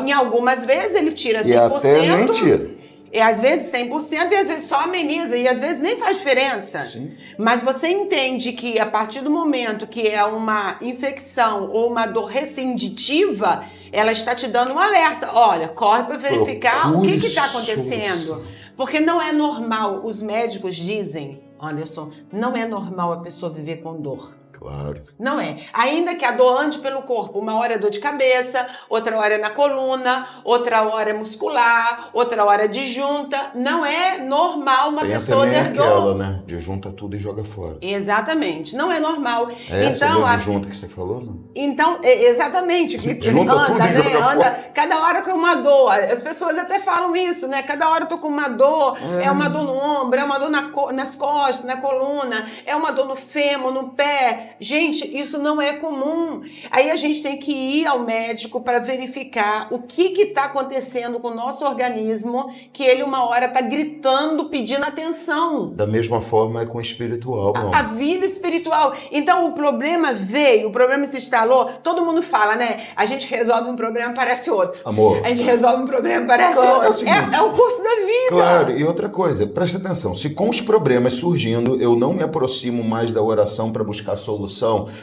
Speaker 2: Em algumas vezes ele tira 100%.
Speaker 1: E até nem tira.
Speaker 2: E às vezes 100% e às vezes só ameniza. E às vezes nem faz diferença.
Speaker 1: Sim.
Speaker 2: Mas você entende que a partir do momento que é uma infecção ou uma dor rescinditiva, ela está te dando um alerta. Olha, corre para verificar o que está acontecendo. Porque não é normal. Os médicos dizem, Anderson, não é normal a pessoa viver com dor.
Speaker 1: Claro.
Speaker 2: Não é. Ainda que a dor ande pelo corpo, uma hora é dor de cabeça, outra hora é na coluna, outra hora é muscular, outra hora é disjunta. Não é normal uma pessoa ter dor.
Speaker 1: Aquela, né? Disjunta tudo e joga fora.
Speaker 2: Exatamente. Não é normal.
Speaker 1: É essa dor disjunta que você falou, não?
Speaker 2: Então, exatamente.
Speaker 1: Junta tudo e joga fora.
Speaker 2: Cada hora com uma dor. As pessoas até falam isso, né? Cada hora eu tô com uma dor. É uma dor no ombro, é uma dor nas costas, na coluna, é uma dor no fêmur, no pé. Gente, isso não é comum. Aí a gente tem que ir ao médico para verificar o que está acontecendo com o nosso organismo, que ele uma hora está gritando, pedindo atenção.
Speaker 1: Da mesma forma é com o espiritual, não?
Speaker 2: A vida espiritual. Então o problema veio, o problema se instalou. Todo mundo fala, né? A gente resolve um problema, parece outro.
Speaker 1: Amor.
Speaker 2: A gente resolve um problema, parece outro.
Speaker 1: É o seguinte,
Speaker 2: é o curso da vida.
Speaker 1: Claro, e outra coisa, presta atenção. Se com os problemas surgindo, eu não me aproximo mais da oração para buscar solução,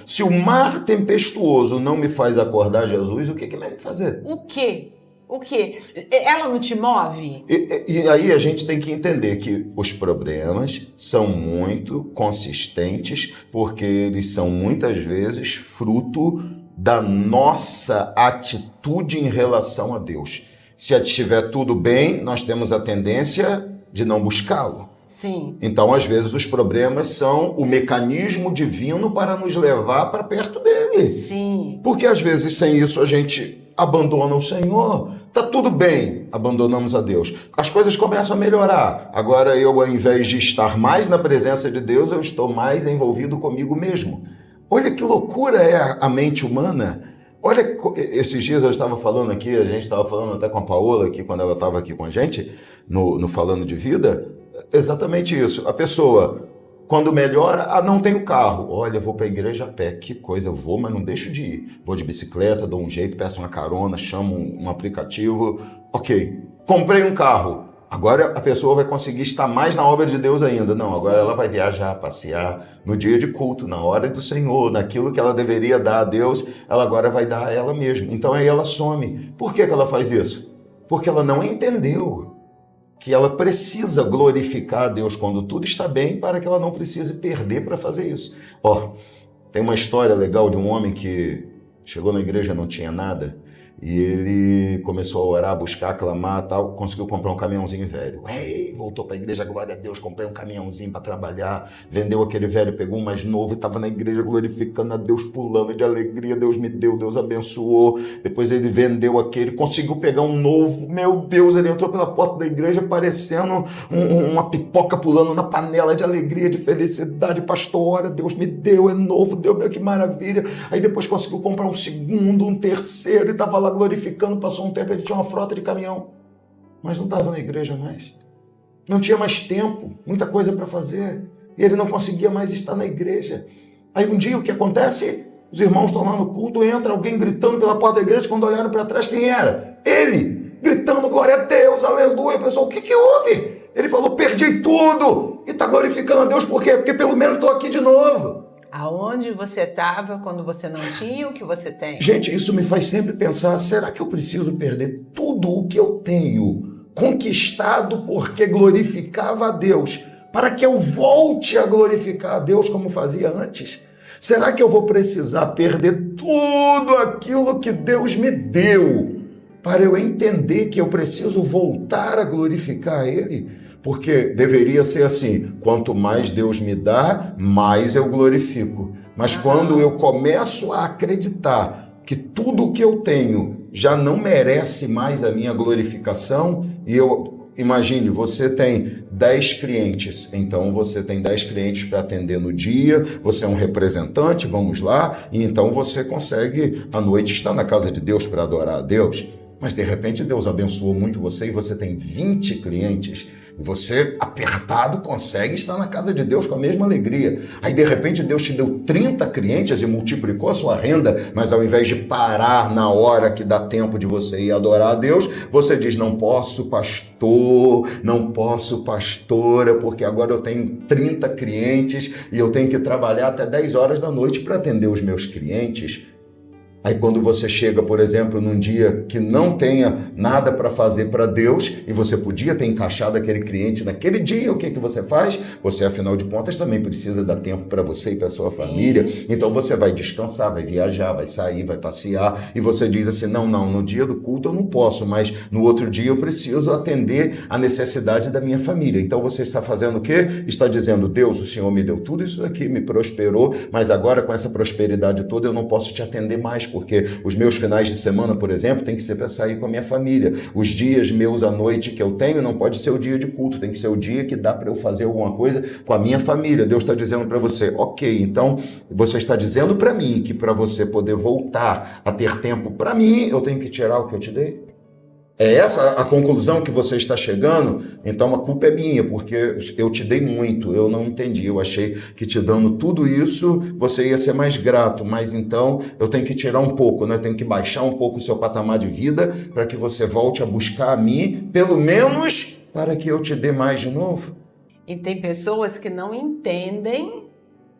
Speaker 1: se o mar tempestuoso não me faz acordar Jesus, o que vai me fazer?
Speaker 2: O quê? O quê? Ela não te move?
Speaker 1: E aí a gente tem que entender que os problemas são muito consistentes, porque eles são muitas vezes fruto da nossa atitude em relação a Deus. Se estiver tudo bem, nós temos a tendência de não buscá-lo.
Speaker 2: Sim.
Speaker 1: Então, às vezes, os problemas são o mecanismo divino para nos levar para perto dele.
Speaker 2: Sim.
Speaker 1: Porque, às vezes, sem isso, a gente abandona o Senhor. Tá tudo bem, abandonamos a Deus. As coisas começam a melhorar. Agora, eu, ao invés de estar mais na presença de Deus, eu estou mais envolvido comigo mesmo. Olha que loucura é a mente humana. Olha, esses dias eu estava falando aqui, a gente estava falando até com a Paola, aqui, quando ela estava aqui com a gente, no Falando de Vida. Exatamente isso. A pessoa, quando melhora, não tenho carro. Olha, vou para a igreja a pé. Que coisa, eu vou, mas não deixo de ir. Vou de bicicleta, dou um jeito, peço uma carona, chamo um aplicativo. Ok, comprei um carro. Agora a pessoa vai conseguir estar mais na obra de Deus ainda. Não, agora ela vai viajar, passear no dia de culto, na hora do Senhor, naquilo que ela deveria dar a Deus, ela agora vai dar a ela mesma. Então aí ela some. Por que ela faz isso? Porque ela não entendeu que ela precisa glorificar a Deus quando tudo está bem, para que ela não precise perder para fazer isso. Tem uma história legal de um homem que chegou na igreja e não tinha nada, e ele começou a orar, buscar, clamar, tal, conseguiu comprar um caminhãozinho velho. Voltou para a igreja, glória a Deus, comprei um caminhãozinho para trabalhar, vendeu aquele velho, pegou um mais novo e estava na igreja glorificando a Deus, pulando de alegria, Deus me deu, Deus abençoou. Depois ele vendeu aquele, conseguiu pegar um novo, meu Deus, ele entrou pela porta da igreja parecendo uma pipoca pulando na panela de alegria, de felicidade. Pastor, olha, Deus me deu, é novo, Deus meu, que maravilha. Aí depois conseguiu comprar um segundo, um terceiro, e estava lá glorificando. Passou um tempo, ele tinha uma frota de caminhão, mas não estava na igreja mais, não tinha mais tempo, muita coisa para fazer, e ele não conseguia mais estar na igreja. Aí um dia o que acontece? Os irmãos estão lá no culto, entra alguém gritando pela porta da igreja, quando olharam para trás, quem era? Ele, gritando glória a Deus, aleluia. Pessoal, o que houve? Ele falou, perdi tudo, e está glorificando a Deus, por quê? Porque pelo menos estou aqui de novo.
Speaker 2: Aonde você estava quando você não tinha o que você tem?
Speaker 1: Gente, isso me faz sempre pensar, será que eu preciso perder tudo o que eu tenho, conquistado porque glorificava a Deus, para que eu volte a glorificar a Deus como fazia antes? Será que eu vou precisar perder tudo aquilo que Deus me deu para eu entender que eu preciso voltar a glorificar a Ele? Porque deveria ser assim, quanto mais Deus me dá, mais eu glorifico. Mas quando eu começo a acreditar que tudo o que eu tenho já não merece mais a minha glorificação, e imagine, você tem 10 clientes, então você tem 10 clientes para atender no dia, você é um representante, vamos lá, e então você consegue à noite estar na casa de Deus para adorar a Deus. Mas de repente Deus abençoou muito você e você tem 20 clientes. Você, apertado, consegue estar na casa de Deus com a mesma alegria. Aí, de repente, Deus te deu 30 clientes e multiplicou a sua renda, mas ao invés de parar na hora que dá tempo de você ir adorar a Deus, você diz, não posso, pastor, não posso, pastora, porque agora eu tenho 30 clientes e eu tenho que trabalhar até 10 horas da noite para atender os meus clientes. Aí quando você chega, por exemplo, num dia que não tenha nada para fazer para Deus e você podia ter encaixado aquele cliente naquele dia, o que você faz? Você, afinal de contas, também precisa dar tempo para você e para sua família. Então você vai descansar, vai viajar, vai sair, vai passear e você diz assim, não, no dia do culto eu não posso, mas no outro dia eu preciso atender a necessidade da minha família. Então você está fazendo o quê? Está dizendo, Deus, o Senhor me deu tudo isso aqui, me prosperou, mas agora com essa prosperidade toda eu não posso te atender mais, porque os meus finais de semana, por exemplo, tem que ser para sair com a minha família. Os dias meus à noite que eu tenho não pode ser o dia de culto, tem que ser o dia que dá para eu fazer alguma coisa com a minha família. Deus está dizendo para você, ok, então você está dizendo para mim que para você poder voltar a ter tempo para mim, eu tenho que tirar o que eu te dei? É essa a conclusão que você está chegando? Então a culpa é minha, porque eu te dei muito, eu não entendi, eu achei que te dando tudo isso, você ia ser mais grato, mas então eu tenho que tirar um pouco, né? Eu tenho que baixar um pouco o seu patamar de vida para que você volte a buscar a mim, pelo menos para que eu te dê mais de novo.
Speaker 2: E tem pessoas que não entendem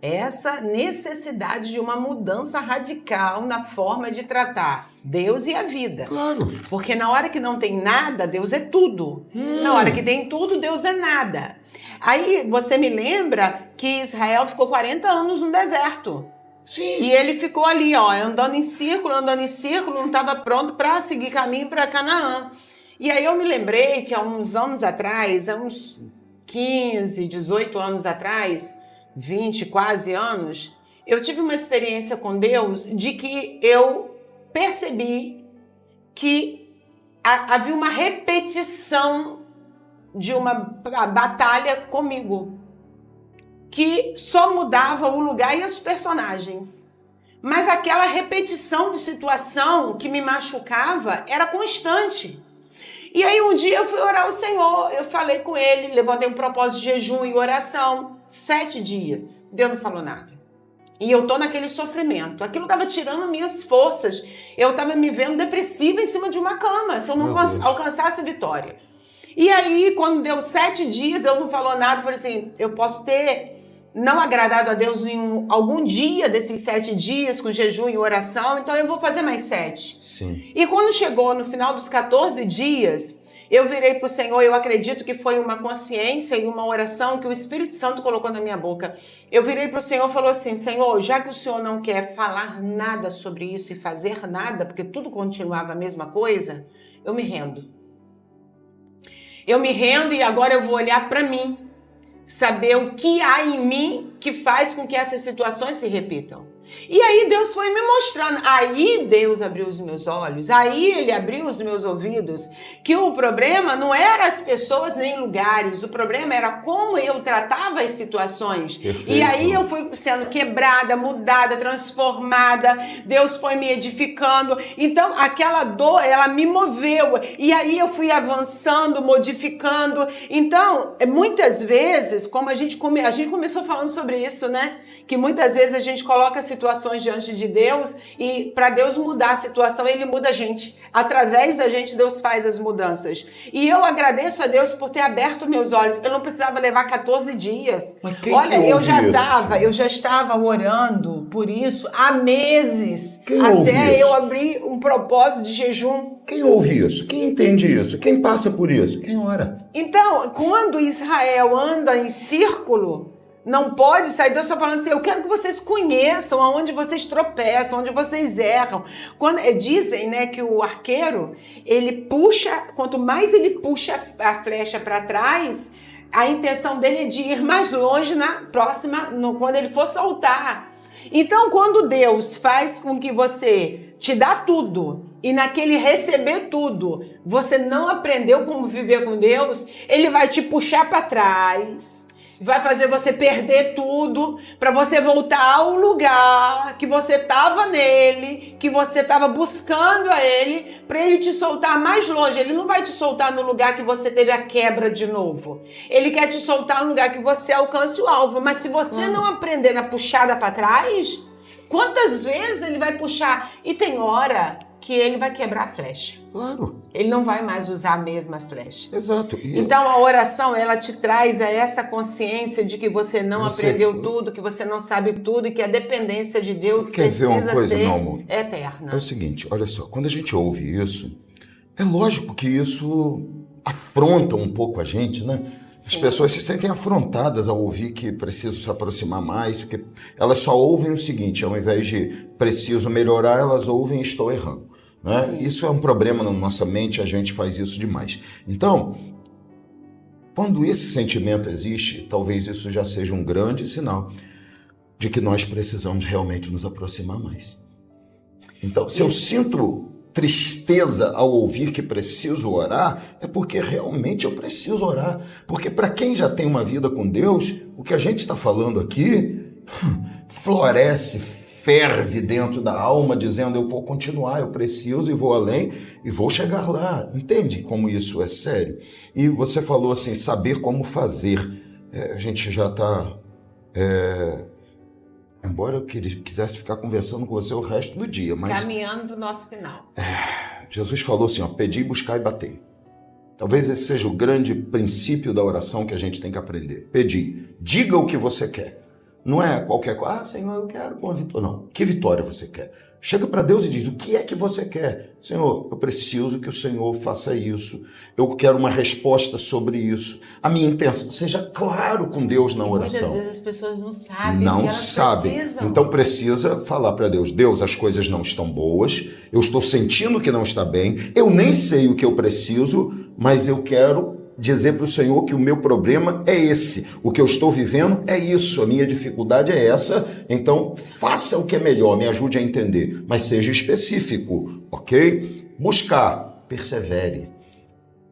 Speaker 2: essa necessidade de uma mudança radical na forma de tratar Deus e a vida.
Speaker 1: Claro.
Speaker 2: Porque na hora que não tem nada, Deus é tudo. Na hora que tem tudo, Deus é nada. Aí você me lembra que Israel ficou 40 anos no deserto.
Speaker 1: Sim.
Speaker 2: E ele ficou ali, ó, andando em círculo, não estava pronto para seguir caminho para Canaã. E aí eu me lembrei que há uns anos atrás, há uns 15, 18 anos atrás, 20 quase anos, eu tive uma experiência com Deus de que eu percebi que havia uma repetição de uma batalha comigo, que só mudava o lugar e os personagens. Mas aquela repetição de situação que me machucava era constante. E aí um dia eu fui orar ao Senhor, eu falei com ele, levantei um propósito de jejum e oração, 7 dias, Deus não falou nada. E eu tô naquele sofrimento, aquilo tava tirando minhas forças, eu tava me vendo depressiva em cima de uma cama, se eu não alcançasse vitória. E aí, quando deu 7 dias, Deus não falou nada, eu falei assim, eu posso ter não agradado a Deus em algum dia desses 7 dias, com jejum e oração, então eu vou fazer mais 7.
Speaker 1: Sim.
Speaker 2: E quando chegou no final dos 14 dias, eu virei para o Senhor, eu acredito que foi uma consciência e uma oração que o Espírito Santo colocou na minha boca. Eu virei para o Senhor e falou assim, Senhor, já que o Senhor não quer falar nada sobre isso e fazer nada, porque tudo continuava a mesma coisa, eu me rendo. Eu me rendo e agora eu vou olhar para mim, saber o que há em mim que faz com que essas situações se repitam. E aí Deus foi me mostrando, aí Deus abriu os meus olhos, aí Ele abriu os meus ouvidos, que o problema não era as pessoas nem lugares, o problema era como eu tratava as situações. Perfeito. E aí eu fui sendo quebrada, mudada, transformada, Deus foi me edificando, então aquela dor, ela me moveu, e aí eu fui avançando, modificando. Então, muitas vezes, como a gente começou falando sobre isso, né? Que muitas vezes a gente coloca situações diante de Deus e para Deus mudar a situação, Ele muda a gente. Através da gente, Deus faz as mudanças. E eu agradeço a Deus por ter aberto meus olhos. Eu não precisava levar 14 dias. Olha, eu já estava orando por isso há meses. Até eu abrir um propósito de jejum.
Speaker 1: Quem ouve isso? Quem entende isso? Quem passa por isso? Quem ora?
Speaker 2: Então, quando Israel anda em círculo, não pode sair. Deus está falando assim, eu quero que vocês conheçam aonde vocês tropeçam, onde vocês erram. Dizem, né, que o arqueiro, ele puxa, quanto mais ele puxa a flecha para trás, a intenção dele é de ir mais longe na próxima, quando ele for soltar. Então, quando Deus faz com que você te dá tudo, e naquele receber tudo, você não aprendeu como viver com Deus, Ele vai te puxar para trás, vai fazer você perder tudo, para você voltar ao lugar que você estava nele, que você estava buscando a Ele, para Ele te soltar mais longe. Ele não vai te soltar no lugar que você teve a quebra de novo. Ele quer te soltar no lugar que você alcance o alvo. Mas se você não aprender na puxada para trás, quantas vezes Ele vai puxar? E tem hora que Ele vai quebrar a flecha.
Speaker 1: Claro.
Speaker 2: Ele não vai mais usar a mesma flecha.
Speaker 1: Exato.
Speaker 2: Então a oração, ela te traz essa consciência de que você não aprendeu tudo, que você não sabe tudo e que a dependência de Deus precisa ser eterna.
Speaker 1: É o seguinte, olha só, quando a gente ouve isso, é lógico que isso afronta um pouco a gente, né? As pessoas se sentem afrontadas ao ouvir que preciso se aproximar mais, que elas só ouvem o seguinte, ao invés de preciso melhorar, elas ouvem estou errando. Né? Isso é um problema na nossa mente, a gente faz isso demais. Então, quando esse sentimento existe, talvez isso já seja um grande sinal de que nós precisamos realmente nos aproximar mais. Então, se eu sinto tristeza ao ouvir que preciso orar, é porque realmente eu preciso orar. Porque para quem já tem uma vida com Deus, o que a gente está falando aqui floresce, ferve dentro da alma, dizendo eu vou continuar, eu preciso e vou além e vou chegar lá. Entende como isso é sério? E você falou assim, saber como fazer. A gente já está... Embora eu quisesse ficar conversando com você o resto do dia, mas...
Speaker 2: Caminhando para o nosso final.
Speaker 1: Jesus falou assim, pedi, buscar e bater. Talvez esse seja o grande princípio da oração que a gente tem que aprender. Pedir. Diga o que você quer. Não é qualquer coisa, Senhor, eu quero uma vitória. Não. Que vitória você quer? Chega para Deus e diz, o que é que você quer? Senhor, eu preciso que o Senhor faça isso. Eu quero uma resposta sobre isso. A minha intenção, seja claro com Deus na oração.
Speaker 2: Muitas vezes as pessoas não sabem.
Speaker 1: Não sabem. Então precisa falar para Deus, Deus, as coisas não estão boas, eu estou sentindo que não está bem, eu nem sei o que eu preciso, mas eu quero dizer para o Senhor que o meu problema é esse, o que eu estou vivendo é isso, a minha dificuldade é essa, então faça o que é melhor, me ajude a entender, mas seja específico, ok? Buscar, persevere.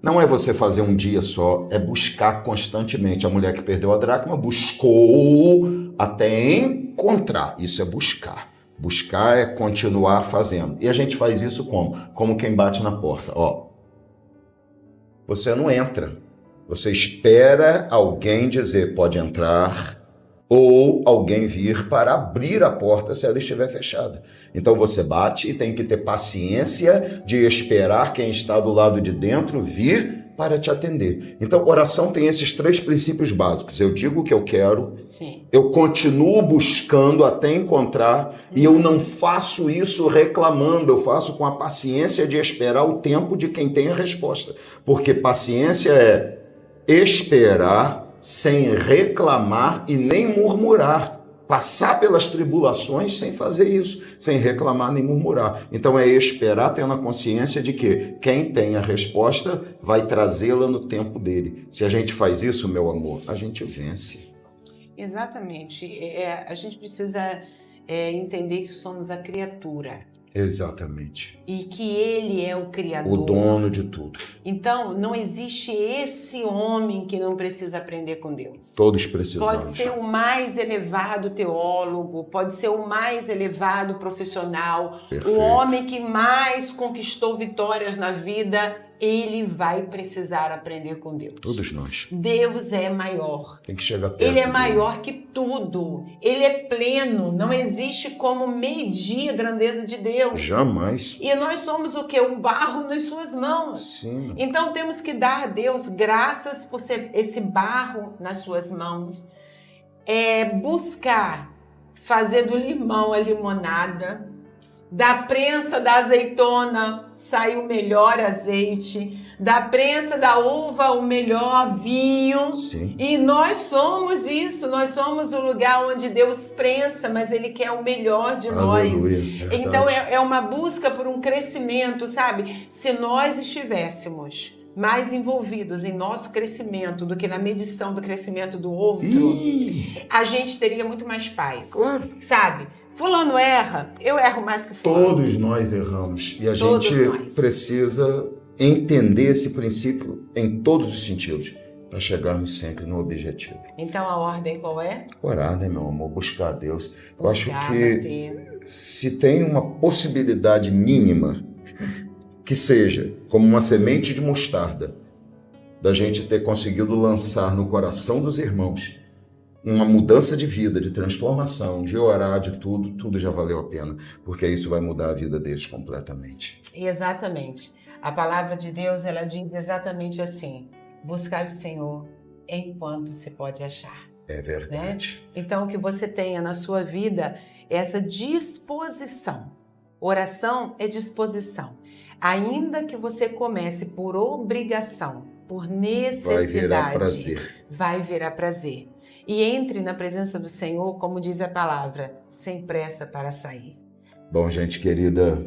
Speaker 1: Não é você fazer um dia só, é buscar constantemente. A mulher que perdeu a dracma buscou até encontrar, isso é buscar. Buscar é continuar fazendo. E a gente faz isso como? Como quem bate na porta, Você não entra, você espera alguém dizer pode entrar ou alguém vir para abrir a porta se ela estiver fechada. Então você bate e tem que ter paciência de esperar quem está do lado de dentro vir para te atender. Então oração tem esses 3 princípios básicos. Eu digo o que eu quero,
Speaker 2: Sim.
Speaker 1: Eu continuo buscando até encontrar e eu não faço isso reclamando, eu faço com a paciência de esperar o tempo de quem tem a resposta. Porque paciência é esperar sem reclamar e nem murmurar. Passar pelas tribulações sem fazer isso, sem reclamar nem murmurar. Então é esperar tendo a consciência de que quem tem a resposta vai trazê-la no tempo dele. Se a gente faz isso, meu amor, a gente vence.
Speaker 2: Exatamente. A gente precisa entender que somos a criatura.
Speaker 1: Exatamente.
Speaker 2: E que Ele é o Criador.
Speaker 1: O dono de tudo.
Speaker 2: Então, não existe esse homem que não precisa aprender com Deus.
Speaker 1: Todos precisamos.
Speaker 2: Pode ser o mais elevado teólogo, pode ser o mais elevado profissional,
Speaker 1: Perfeito.
Speaker 2: o homem que mais conquistou vitórias na vida. ele vai precisar aprender com Deus.
Speaker 1: Todos nós.
Speaker 2: Deus é maior.
Speaker 1: Tem que chegar perto
Speaker 2: Ele é
Speaker 1: dele.
Speaker 2: maior que tudo. Ele é pleno. Não existe como medir a grandeza de Deus.
Speaker 1: Jamais.
Speaker 2: E nós somos o quê? Um barro nas suas mãos.
Speaker 1: Sim.
Speaker 2: Então temos que dar a Deus graças por ser esse barro nas suas mãos. Buscar fazer do limão a limonada. Da prensa da azeitona sai o melhor azeite, da prensa da uva o melhor vinho.
Speaker 1: Sim.
Speaker 2: E nós somos isso, nós somos o lugar onde Deus prensa, mas Ele quer o melhor de nós.
Speaker 1: Aleluia,
Speaker 2: Então é uma busca por um crescimento, sabe? Se nós estivéssemos mais envolvidos em nosso crescimento do que na medição do crescimento do outro, a gente teria muito mais paz.
Speaker 1: Claro.
Speaker 2: Sabe? Fulano erra, eu erro mais que fulano.
Speaker 1: Todos nós erramos. E a
Speaker 2: Todos
Speaker 1: gente
Speaker 2: nós.
Speaker 1: precisa entender esse princípio em todos os sentidos, para chegarmos sempre no objetivo.
Speaker 2: Então a ordem qual é?
Speaker 1: Orar, né, meu amor? Buscar a Deus. Eu
Speaker 2: Buscar,
Speaker 1: acho que
Speaker 2: bater.
Speaker 1: se tem uma possibilidade mínima, que seja como uma semente de mostarda, da gente ter conseguido lançar no coração dos irmãos uma mudança de vida, de transformação, de orar, de tudo já valeu a pena, porque isso vai mudar a vida deles completamente.
Speaker 2: Exatamente. A palavra de Deus, ela diz exatamente assim: buscai o Senhor enquanto se pode achar.
Speaker 1: É verdade.
Speaker 2: Então, que você tenha na sua vida essa disposição. Oração é disposição. Ainda que você comece por obrigação, por necessidade,
Speaker 1: Vai virar prazer.
Speaker 2: Vai virar prazer. E entre na presença do Senhor, como diz a palavra, sem pressa para sair.
Speaker 1: Bom, gente querida,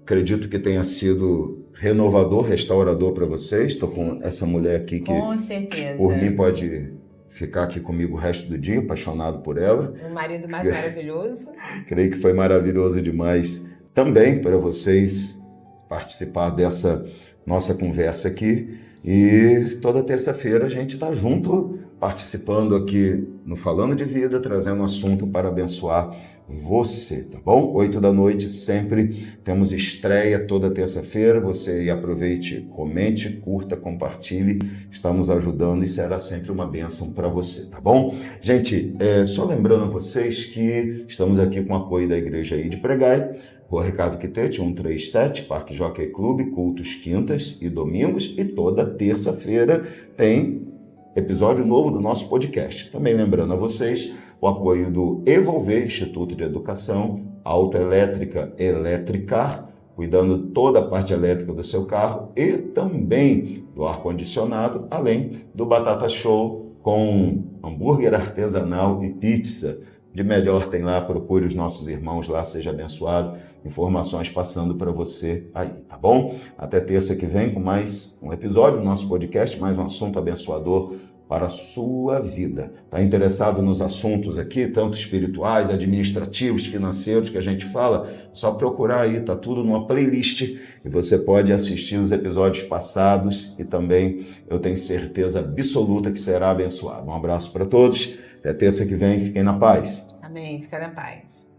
Speaker 1: acredito que tenha sido renovador, restaurador para vocês. Estou com essa mulher aqui que,
Speaker 2: com certeza,
Speaker 1: por mim, pode ficar aqui comigo o resto do dia, apaixonado por ela.
Speaker 2: Um marido mais maravilhoso.
Speaker 1: Creio que foi maravilhoso demais também para vocês participar dessa nossa conversa aqui. E toda terça-feira a gente está junto, participando aqui no Falando de Vida, trazendo um assunto para abençoar você, tá bom? 20h sempre temos estreia toda terça-feira. Você aproveite, comente, curta, compartilhe. Estamos ajudando e será sempre uma bênção para você, tá bom? Gente, só lembrando a vocês que estamos aqui com o apoio da Igreja aí de Pregai, Rua Ricardo Quitete, 137, Parque Jockey Clube, cultos quintas e domingos, e toda terça-feira tem episódio novo do nosso podcast. Também lembrando a vocês o apoio do Evolver, Instituto de Educação Autoelétrica Eletricar, cuidando toda a parte elétrica do seu carro, e também do ar-condicionado, além do Batata Show com hambúrguer artesanal e pizza. De melhor tem lá, procure os nossos irmãos lá, seja abençoado. Informações passando para você aí, tá bom? Até terça que vem com mais um episódio do nosso podcast, mais um assunto abençoador para a sua vida. Tá interessado nos assuntos aqui, tanto espirituais, administrativos, financeiros que a gente fala? Só procurar aí, tá tudo numa playlist e você pode assistir os episódios passados e também eu tenho certeza absoluta que será abençoado. Um abraço para todos. Até terça que vem, fiquem na paz.
Speaker 2: Amém. Fica na paz.